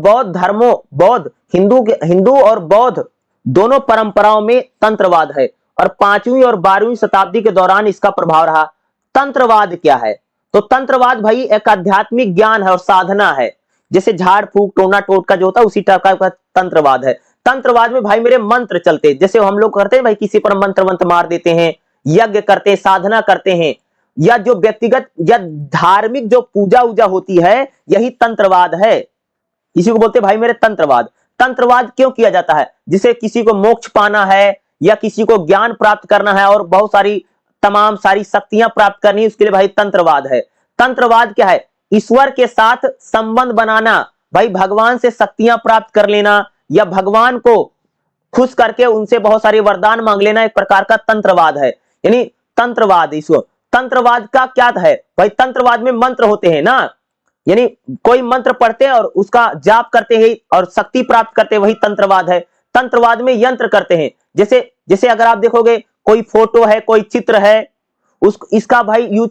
बौद्ध दोनों परंपराओं में तंत्रवाद है और 5वीं और 12वीं शताब्दी के दौरान इसका प्रभाव रहा। तंत्रवाद क्या है? तो तंत्रवाद भाई एक आध्यात्मिक ज्ञान है और साधना है, जैसे झाड़ फूक टोना टोटका जो होता है उसी टाइप का तंत्रवाद है। तंत्रवाद में भाई मेरे मंत्र चलते, जैसे हम लोग करते हैं भाई किसी पर मंत्र मार देते हैं, यज्ञ करते हैं, साधना करते हैं, या जो व्यक्तिगत या धार्मिक जो पूजा उजा होती है यही तंत्रवाद है। इसी को बोलते हैं भाई मेरे तंत्रवाद। तंत्रवाद क्यों किया जाता है? जिसे किसी को मोक्ष पाना है या किसी को ज्ञान प्राप्त करना है और बहुत सारी शक्तियां प्राप्त करनी है, उसके लिए भाई तंत्रवाद है। तंत्रवाद क्या है? ईश्वर के साथ संबंध बनाना, भाई भगवान से शक्तियां प्राप्त कर लेना या भगवान को खुश करके उनसे बहुत सारे वरदान मांग लेना एक प्रकार का तंत्रवाद है। यानी तंत्रवाद, इसको तंत्रवाद का क्या है भाई? तंत्रवाद में मंत्र होते हैं ना, यानी कोई मंत्र पढ़ते हैं और उसका जाप करते हैं और शक्ति प्राप्त करते हैं, वही तंत्रवाद है। तंत्रवाद में यंत्र करते हैं, जैसे अगर आप देखोगे कोई फोटो है, कोई चित्र है, इसका भाई यूज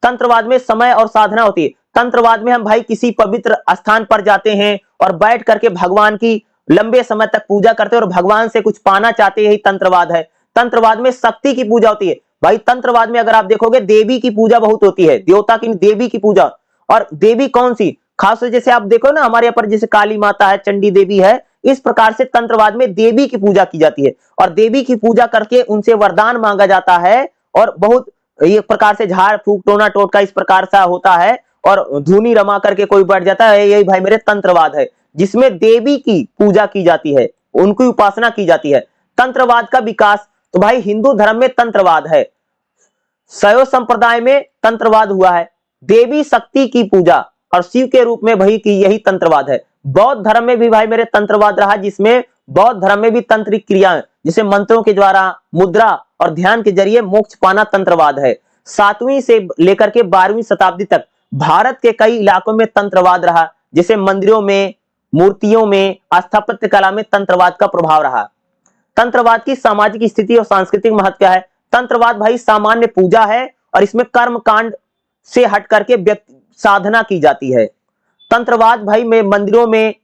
तंत्रवाद में समय और साधना होती है। तंत्रवाद में हम भाई किसी पवित्र स्थान पर जाते हैं और बैठ करके भगवान की लंबे समय तक पूजा करते हैं और भगवान से कुछ पाना चाहते हैं, यही तंत्रवाद है। तंत्रवाद में शक्ति की पूजा होती है, भाई तंत्रवाद में अगर आप देखोगे देवी की पूजा बहुत होती है, देवता की देवी की पूजा। और देवी कौन सी, खास जैसे आप देखो ना हमारे यहाँ पर जैसे काली माता है, चंडी देवी है, इस प्रकार से तंत्रवाद में देवी की पूजा की जाती है और देवी की पूजा करके उनसे वरदान मांगा जाता है। और बहुत एक प्रकार से झाड़ फूक टोना टोटका इस प्रकार से होता है और धूनी रमा करके कोई बैठ जाता है, यही भाई मेरे तंत्रवाद है, जिसमें देवी की पूजा की जाती है, उनकी उपासना की जाती है। तंत्रवाद का विकास, तो भाई हिंदू धर्म में तंत्रवाद है, शैव संप्रदाय में तंत्रवाद हुआ है, देवी शक्ति की पूजा और शिव के रूप में भाई की यही तंत्रवाद है। बौद्ध धर्म में भी भाई मेरे तंत्रवाद रहा, जिसमें बौद्ध धर्म में भी तंत्रिक क्रियाएं जिसे मंत्रों के द्वारा, मुद्रा और ध्यान के जरिए मोक्ष पाना तंत्रवाद है। 7वीं से लेकर के 12वीं शताब्दी तक भारत के कई इलाकों में तंत्रवाद रहा, जैसे मंदिरों में, मूर्तियों में, स्थापत्य कला में तंत्रवाद का प्रभाव रहा। तंत्रवाद की सामाजिक स्थिति और सांस्कृतिक महत्व क्या है? तंत्रवाद भाई सामान्य पूजा है और इसमें कर्म कांड से हट करके व्यक्ति साधना की जाती है। तंत्रवाद भाई में मंदिरों में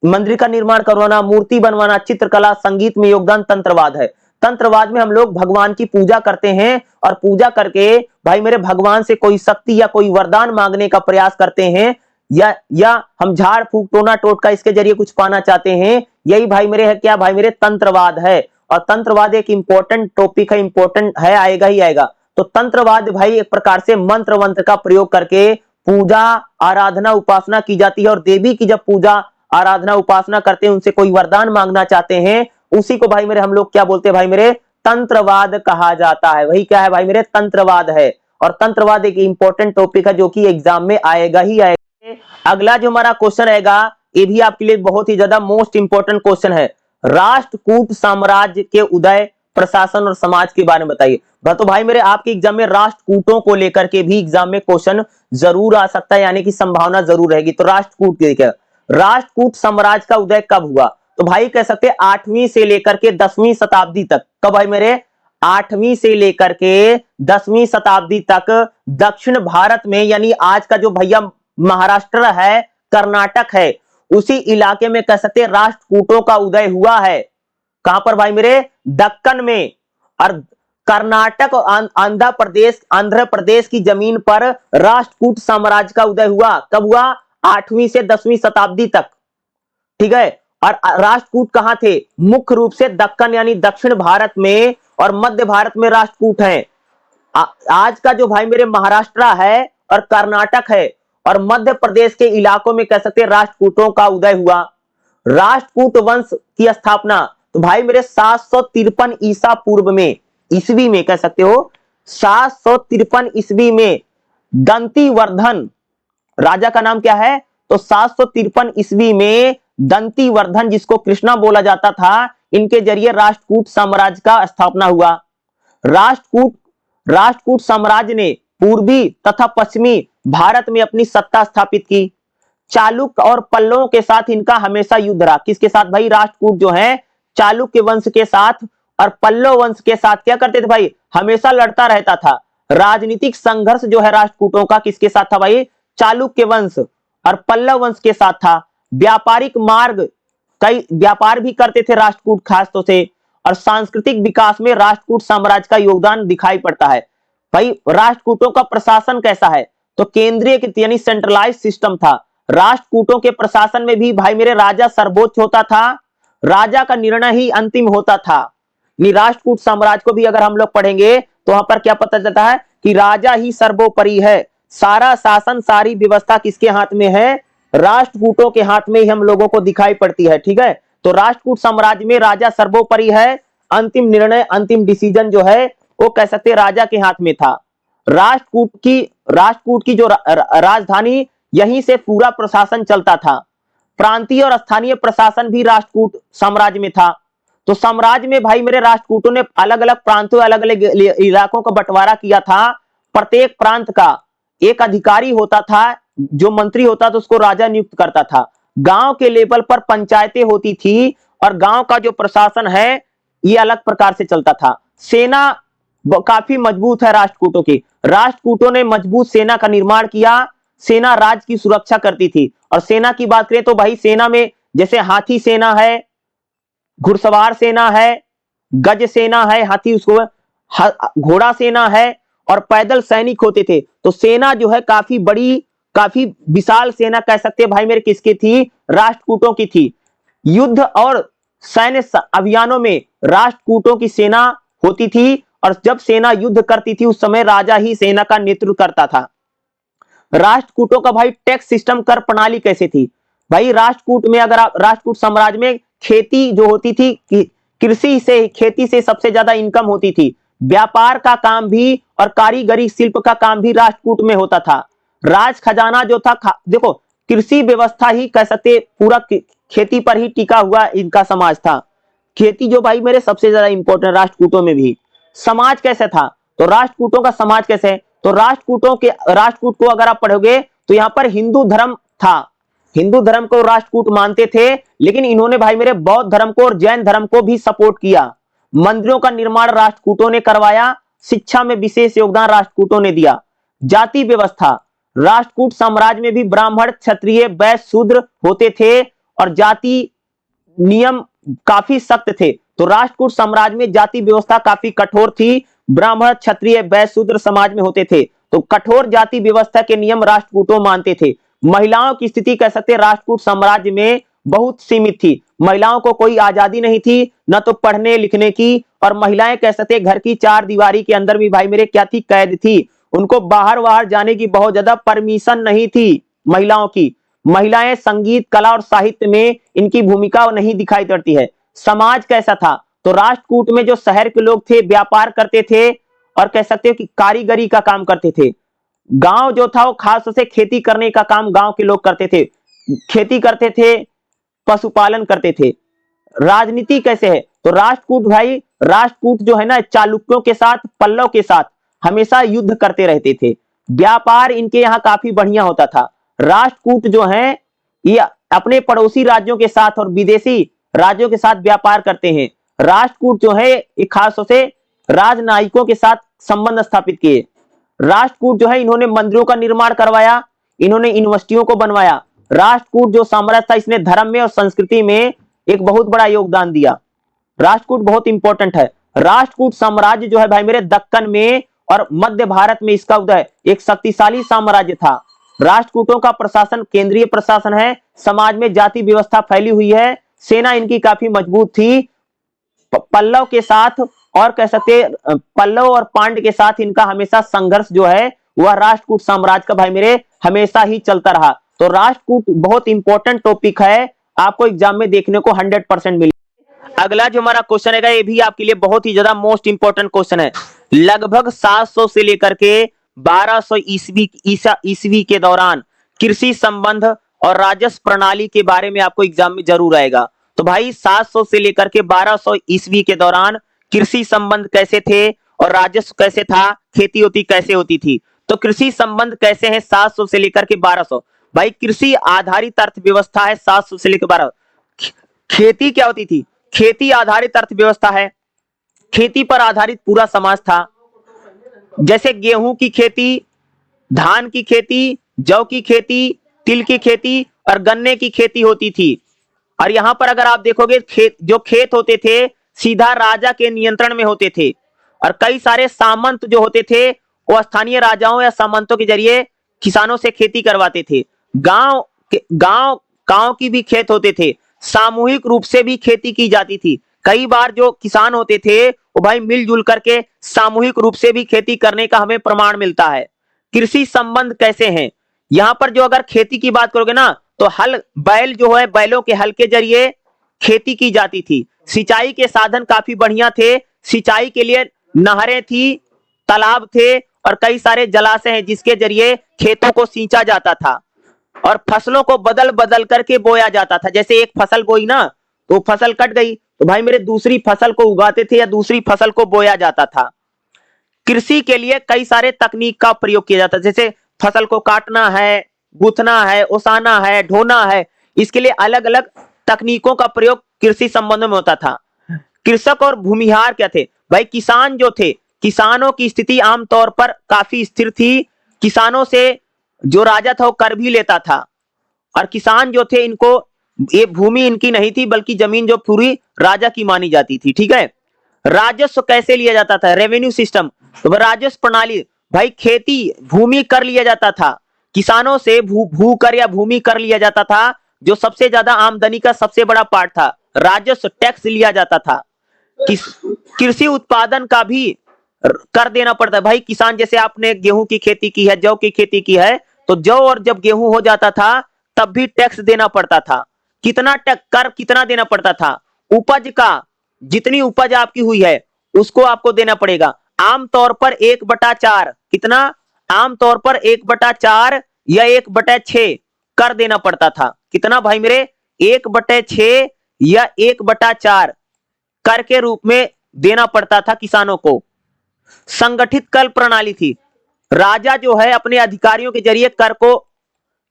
मंदिर का निर्माण करवाना, मूर्ति बनवाना, चित्रकला, संगीत में योगदान तंत्रवाद है। तंत्रवाद में हम लोग भगवान की पूजा करते हैं और पूजा करके भाई मेरे भगवान से कोई शक्ति या कोई वरदान मांगने का प्रयास करते हैं, या हम झाड़ फूक टोना टोटका इसके जरिए कुछ पाना चाहते हैं। यही भाई मेरे है क्या, भाई मेरे तंत्रवाद है। और तंत्रवाद एक इंपॉर्टेंट टॉपिक है, इंपॉर्टेंट है, आएगा ही आएगा। तो तंत्रवाद भाई एक प्रकार से मंत्र वंत्र का प्रयोग करके पूजा आराधना उपासना की जाती है और देवी की जब पूजा आराधना उपासना करते हैं, उनसे कोई वरदान मांगना चाहते हैं, उसी को भाई मेरे हम लोग क्या बोलते हैं, भाई मेरे तंत्रवाद कहा जाता है। वही क्या है भाई मेरे, तंत्रवाद है। और तंत्रवाद एक इंपॉर्टेंट टॉपिक है जो कि एग्जाम में आएगा ही आएगा। अगला जो हमारा क्वेश्चन रहेगा, ये भी आपके लिए बहुत ही ज्यादा मोस्ट इंपॉर्टेंट क्वेश्चन है। राष्ट्रकूट साम्राज्य के उदय, प्रशासन और समाज के बारे में बताइए। तो भाई मेरे आपके एग्जाम में राष्ट्रकूटों को लेकर के भी एग्जाम में क्वेश्चन जरूर आ सकता है, यानी कि संभावना जरूर रहेगी। तो राष्ट्रकूट क्या, राष्ट्रकूट साम्राज्य का उदय कब हुआ? तो भाई कह सकते हैं 8वीं से लेकर के 10वीं शताब्दी तक। कब भाई मेरे, 8वीं से लेकर के 10वीं शताब्दी तक दक्षिण भारत में, यानी आज का जो भैया महाराष्ट्र है, कर्नाटक है, उसी इलाके में कह सकते हैं राष्ट्रकूटों का उदय हुआ है। कहां पर भाई मेरे, दक्कन में। और कर्नाटक और आंध्र प्रदेश की जमीन पर राष्ट्रकूट साम्राज्य का उदय हुआ। कब हुआ? 8वीं से 10वीं शताब्दी तक, ठीक है। और राष्ट्रकूट कहां थे? मुख्य रूप से दक्कन यानी दक्षिण भारत में और मध्य भारत में राष्ट्रकूट हैं। आज का जो भाई मेरे महाराष्ट्र है और कर्नाटक है और मध्य प्रदेश के इलाकों में कह सकते हैं राष्ट्रकूटों का उदय हुआ। राष्ट्रकूट वंश की स्थापना तो भाई मेरे 753 ईसा पूर्व में, ईस्वी में कह सकते हो, 753 ईस्वी में दंतिवर्धन राजा का नाम क्या है? तो 753 ईस्वी में दंतिवर्धन, जिसको कृष्णा बोला जाता था, इनके जरिए राष्ट्रकूट साम्राज्य का स्थापना हुआ। राष्ट्रकूट साम्राज्य ने पूर्वी तथा पश्चिमी भारत में अपनी सत्ता स्थापित की। चालुक्य और पल्लवों के साथ इनका हमेशा युद्ध रहा। किसके साथ भाई? राष्ट्रकूट जो है चालुक्य वंश के साथ और पल्लव वंश के साथ क्या करते थे भाई? हमेशा लड़ता रहता था। राजनीतिक संघर्ष जो है राष्ट्रकूटों का किसके साथ था भाई? चालुक्य वंश और पल्लव वंश के साथ था। व्यापारिक मार्ग, कई व्यापार भी करते थे राष्ट्रकूट खास तौर से। और सांस्कृतिक विकास में राष्ट्रकूट साम्राज्य का योगदान दिखाई पड़ता है। भाई राष्ट्रकूटों का प्रशासन कैसा है? तो केंद्रीय यानी सेंट्रलाइज सिस्टम था। राष्ट्रकूटों के प्रशासन में भी भाई मेरे राजा सर्वोच्च होता था, राजा का निर्णय ही अंतिम होता था। राष्ट्रकूट साम्राज्य को भी अगर हम लोग पढ़ेंगे तो वहां पर क्या पता चलता है कि राजा ही सर्वोपरि है। सारा शासन, सारी व्यवस्था किसके हाथ में है? राष्ट्रकूटों के हाथ में ही हम लोगों को दिखाई पड़ती है, ठीक है। तो राष्ट्रकूट साम्राज्य में राजा सर्वोपरि है, अंतिम निर्णय, अंतिम डिसीजन जो है वो कह सकते हैं राजा के हाथ में था। राष्ट्रकूट की जो राजधानी, यहीं से पूरा प्रशासन चलता था। प्रांतीय और स्थानीय प्रशासन भी राष्ट्रकूट साम्राज्य में था। तो साम्राज्य में भाई मेरे राष्ट्रकूटों ने अलग अलग प्रांतों, अलग अलग इलाकों का बंटवारा किया था। प्रत्येक प्रांत का एक अधिकारी होता था, जो मंत्री होता था उसको राजा नियुक्त करता था। गांव के लेवल पर पंचायतें होती थी और गांव का जो प्रशासन है ये अलग प्रकार से चलता था। सेना काफी मजबूत है राष्ट्रकूटों की। राष्ट्रकूटों ने मजबूत सेना का निर्माण किया। सेना राज्य की सुरक्षा करती थी। और सेना की बात करें तो भाई सेना में जैसे हाथी सेना है, घुड़सवार सेना है, गज सेना है, घोड़ा सेना है और पैदल सैनिक होते थे। तो सेना जो है काफी बड़ी, काफी विशाल सेना कह सकते हैं भाई मेरे किसकी थी? राष्ट्रकूटों की थी। युद्ध और सैन्य अभियानों में राष्ट्रकूटों की सेना होती थी, और जब सेना युद्ध करती थी उस समय राजा ही सेना का नेतृत्व करता था। राष्ट्रकूटों का भाई टैक्स सिस्टम, कर प्रणाली कैसे थी? भाई राष्ट्रकूट में, अगर आप राष्ट्रकूट साम्राज्य में खेती जो होती थी, कृषि से, खेती से सबसे ज्यादा इनकम होती थी। व्यापार का काम भी और कारीगरी शिल्प का काम भी राष्ट्रकूट में होता था। राज खजाना जो था, देखो कृषि व्यवस्था ही कह सकते पूरा खेती पर ही टिका हुआ इनका समाज था। खेती जो भाई मेरे सबसे ज्यादा इंपॉर्टेंट राष्ट्रकूटों में भी। समाज कैसे था? तो राष्ट्रकूटों का समाज कैसे है? तो राष्ट्रकूट को अगर आप पढ़ोगे तो यहां पर हिंदू धर्म था। हिंदू धर्म को राष्ट्रकूट मानते थे, लेकिन इन्होंने भाई मेरे बौद्ध धर्म को और जैन धर्म को भी सपोर्ट किया। मंदिरों का निर्माण राष्ट्रकूटों ने करवाया। शिक्षा में विशेष योगदान राष्ट्रकूटों ने दिया। जाति व्यवस्था, राष्ट्रकूट साम्राज्य में भी ब्राह्मण, क्षत्रिय, वैश्य, शूद्र होते थे और जाति नियम काफी सख्त थे। तो राष्ट्रकूट साम्राज्य में जाति व्यवस्था काफी कठोर थी। ब्राह्मण, क्षत्रिय, वैश्य, शूद्र समाज में होते थे। तो कठोर जाति व्यवस्था के नियम राष्ट्रकूटों मानते थे। महिलाओं की स्थिति कह सकते राष्ट्रकूट साम्राज्य में बहुत सीमित थी। महिलाओं को कोई आजादी नहीं थी, न तो पढ़ने लिखने की, और महिलाएं कह सकते घर की चार दीवारी के अंदर भी भाई मेरे क्या थी? कैद थी। उनको बाहर जाने की बहुत ज्यादा परमिशन नहीं थी महिलाओं की। महिलाएं संगीत, कला और साहित्य में इनकी भूमिका नहीं दिखाई पड़ती है। समाज कैसा था? तो राष्ट्रकूट में जो शहर के लोग थे व्यापार करते थे और कह सकते हो कि कारीगरी का काम करते थे। गांव जो था वो खास तौर से खेती करने का काम गांव के लोग करते थे। खेती करते थे, पशुपालन करते थे। राजनीति कैसे है? तो राष्ट्रकूट जो है ना, चालुक्यों के साथ, पल्लव के साथ हमेशा युद्ध करते रहते थे। व्यापार इनके यहाँ काफी बढ़िया होता था। राष्ट्रकूट जो है ये अपने पड़ोसी राज्यों के साथ और विदेशी राज्यों के साथ व्यापार करते हैं। राष्ट्रकूट जो है एक खास तौर से राजनयिकों के साथ संबंध स्थापित किए। राष्ट्रकूट जो है इन्होंने मंदिरों का निर्माण करवाया, इन्होंने यूनिवर्सिटियों को बनवाया। राष्ट्रकूट जो साम्राज्य था इसने धर्म में और संस्कृति में एक बहुत बड़ा योगदान दिया। राष्ट्रकूट बहुत इंपॉर्टेंट है। राष्ट्रकूट साम्राज्य जो है भाई मेरे दक्कन में और मध्य भारत में इसका उदय, एक शक्तिशाली साम्राज्य था। राष्ट्रकूटों का प्रशासन केंद्रीय प्रशासन है। समाज में जाति व्यवस्था फैली हुई है। सेना इनकी काफी मजबूत थी। पल्लव के साथ और कह सकते पल्लव और पांड्य के साथ इनका हमेशा संघर्ष जो है वह राष्ट्रकूट साम्राज्य का भाई मेरे हमेशा ही चलता रहा। तो राष्ट्रकूट बहुत इंपॉर्टेंट टॉपिक है, आपको एग्जाम में देखने को 100% मिले। अगला जो हमारा क्वेश्चन है ये भी आपके लिए बहुत ही ज्यादा मोस्ट इंपॉर्टेंट क्वेश्चन है। लगभग 700 से लेकर के 1200 ईस्वी के दौरान कृषि संबंध और राजस्व प्रणाली के बारे में आपको एग्जाम में जरूर आएगा। तो भाई 700 से लेकर के 1200 ईस्वी के दौरान कृषि संबंध कैसे थे और राजस्व कैसे था, खेती होती कैसे होती थी। तो कृषि संबंध कैसे है 700 से लेकर के 1200? भाई कृषि आधारित अर्थव्यवस्था है 700 से लेकर 1200। खेती क्या होती थी? खेती आधारित अर्थव्यवस्था है। खेती पर आधारित पूरा समाज था। जैसे गेहूं की खेती, धान की खेती, जौ की खेती, तिल की खेती और गन्ने की खेती होती थी। और यहां पर अगर आप देखोगे खेत होते थे सीधा राजा के नियंत्रण में होते थे, और कई सारे सामंत जो होते थे वो स्थानीय राजाओं या सामंतों के जरिए किसानों से खेती करवाते थे। गांव की भी खेत होते थे। सामूहिक रूप से भी खेती की जाती थी। कई बार जो किसान होते थे वो भाई मिलजुल करके सामूहिक रूप से भी खेती करने का हमें प्रमाण मिलता है। कृषि संबंध कैसे हैं? यहां पर जो अगर खेती की बात करोगे ना तो बैल जो है, बैलों के हल के जरिए खेती की जाती थी। सिंचाई के साधन काफी बढ़िया थे। सिंचाई के लिए नहरें थी, तालाब थे और कई सारे जलाशय हैं जिसके जरिए खेतों को सींचा जाता था। और फसलों को बदल बदल करके बोया जाता था। जैसे एक फसल बोई ना तो फसल कट गई तो भाई मेरे दूसरी फसल को उगाते थे या दूसरी फसल को बोया जाता था। कृषि के लिए कई सारे तकनीक का प्रयोग किया जाता है। जैसे फसल को काटना है, गूंथना है, ओसाना है, ढोना है, इसके लिए अलग अलग तकनीकों का प्रयोग कृषि संबंधों में होता था। कृषक और भूमिहार क्या थे? भाई किसान जो थे, किसानों की स्थिति आमतौर पर काफी स्थिर थी। किसानों से जो राजा था वो कर भी लेता था, और किसान जो थे इनको ये भूमि इनकी नहीं थी बल्कि जमीन जो पूरी राजा की मानी जाती थी। ठीक है। राजस्व कैसे लिया जाता था, रेवेन्यू सिस्टम, तो राजस्व प्रणाली भाई, खेती भूमि कर लिया जाता था, किसानों से भू कर या भूमि कर लिया जाता था, जो सबसे ज्यादा आमदनी का सबसे बड़ा पार्ट था, राजस्व टैक्स लिया जाता था। कृषि उत्पादन का भी कर देना पड़ता है भाई, किसान जैसे आपने गेहूं की खेती की है, जौ की खेती की है, तो जौ और जब गेहूं हो जाता था तब भी टैक्स देना पड़ता था। कितना कर कितना देना पड़ता था, उपज का, जितनी उपज आपकी हुई है उसको आपको देना पड़ेगा, आमतौर पर 1/4, कितना, आमतौर पर 1/4 या 1/6 कर देना पड़ता था। कितना भाई मेरे, 1/6 या 1/4 कर के रूप में देना पड़ता था किसानों को। संगठित कर प्रणाली थी, राजा जो है अपने अधिकारियों के जरिए कर को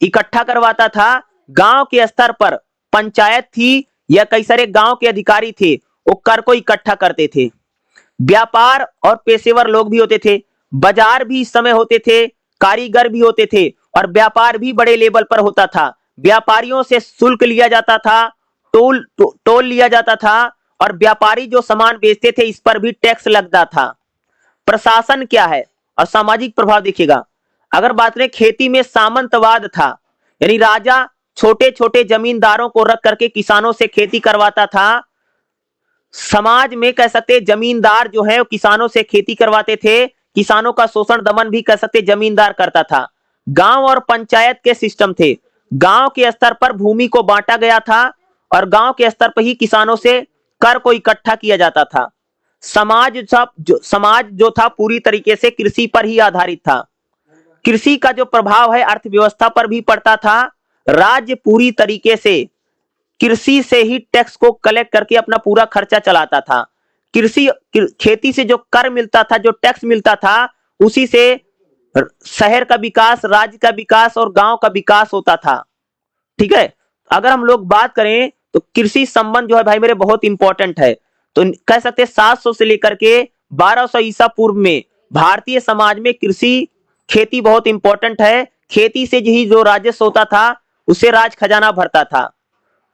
इकट्ठा करवाता था। गांव के स्तर पर पंचायत थी या कई सारे गांव के अधिकारी थे, वो कर को इकट्ठा करते थे। व्यापार और पेशेवर लोग भी होते थे, बाजार भी इस समय होते थे, कारीगर भी होते थे, और व्यापार भी बड़े लेवल पर होता था। व्यापारियों से शुल्क लिया जाता था, टोल लिया जाता था, और व्यापारी जो सामान बेचते थे इस पर भी टैक्स लगता था। प्रशासन क्या है और सामाजिक प्रभाव देखिएगा, अगर बात करें खेती में सामंतवाद था, यानी राजा छोटे छोटे जमींदारों को रख करके किसानों से खेती करवाता था। समाज में कह सकते जमींदार जो है किसानों से खेती करवाते थे, किसानों का शोषण दमन भी कह सकते जमींदार करता था। गांव और पंचायत के सिस्टम थे, गांव के स्तर पर भूमि को बांटा गया था और गांव के स्तर पर ही किसानों से कर को इकट्ठा किया जाता था। समाज जो था पूरी तरीके से कृषि पर ही आधारित था। कृषि का जो प्रभाव है अर्थव्यवस्था पर भी पड़ता था। राज्य पूरी तरीके से कृषि से ही टैक्स को कलेक्ट करके अपना पूरा खर्चा चलाता था। खेती से जो कर मिलता था, जो टैक्स मिलता था, उसी से शहर का विकास, राज्य का विकास और गांव का विकास होता था। ठीक है, अगर हम लोग बात करें तो कृषि संबंध जो है भाई मेरे बहुत इंपॉर्टेंट है। तो कह सकते 700 से लेकर के 1200 ईसा पूर्व में भारतीय समाज में कृषि खेती बहुत इंपॉर्टेंट है। खेती से ही जो राजस्व होता था उससे राज खजाना भरता था।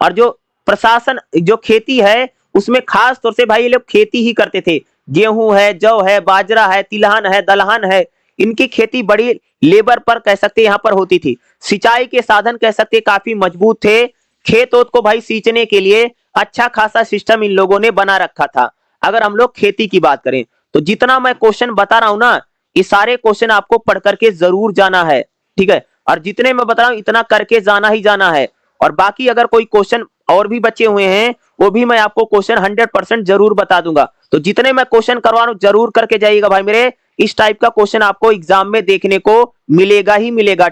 और जो प्रशासन, जो खेती है उसमें खास तौर से भाई ये लोग खेती ही करते थे। गेहूं है, जौ है, बाजरा है, तिलहन है, दलहन है, इनकी खेती बड़ी लेबर पर कह सकते यहाँ पर होती थी। सिंचाई के साधन कह सकते काफी मजबूत थे। खेत ओत को भाई सींचने के लिए अच्छा खासा सिस्टम इन लोगों ने बना रखा था। अगर हम लोग खेती की बात करें तो जितना मैं क्वेश्चन बता रहा हूं ना, ये सारे क्वेश्चन आपको पढ़ करके जरूर जाना है। ठीक है, और जितने मैं बता रहा हूं इतना करके जाना ही जाना है। और बाकी अगर कोई क्वेश्चन और भी बचे हुए हैं वो भी मैं आपको क्वेश्चन 100% जरूर बता दूंगा। तो जितने मैं क्वेश्चन करवा रहा हूं जरूर करके जाइएगा भाई मेरे। इस टाइप का क्वेश्चन आपको एग्जाम में देखने को मिलेगा ही मिलेगा।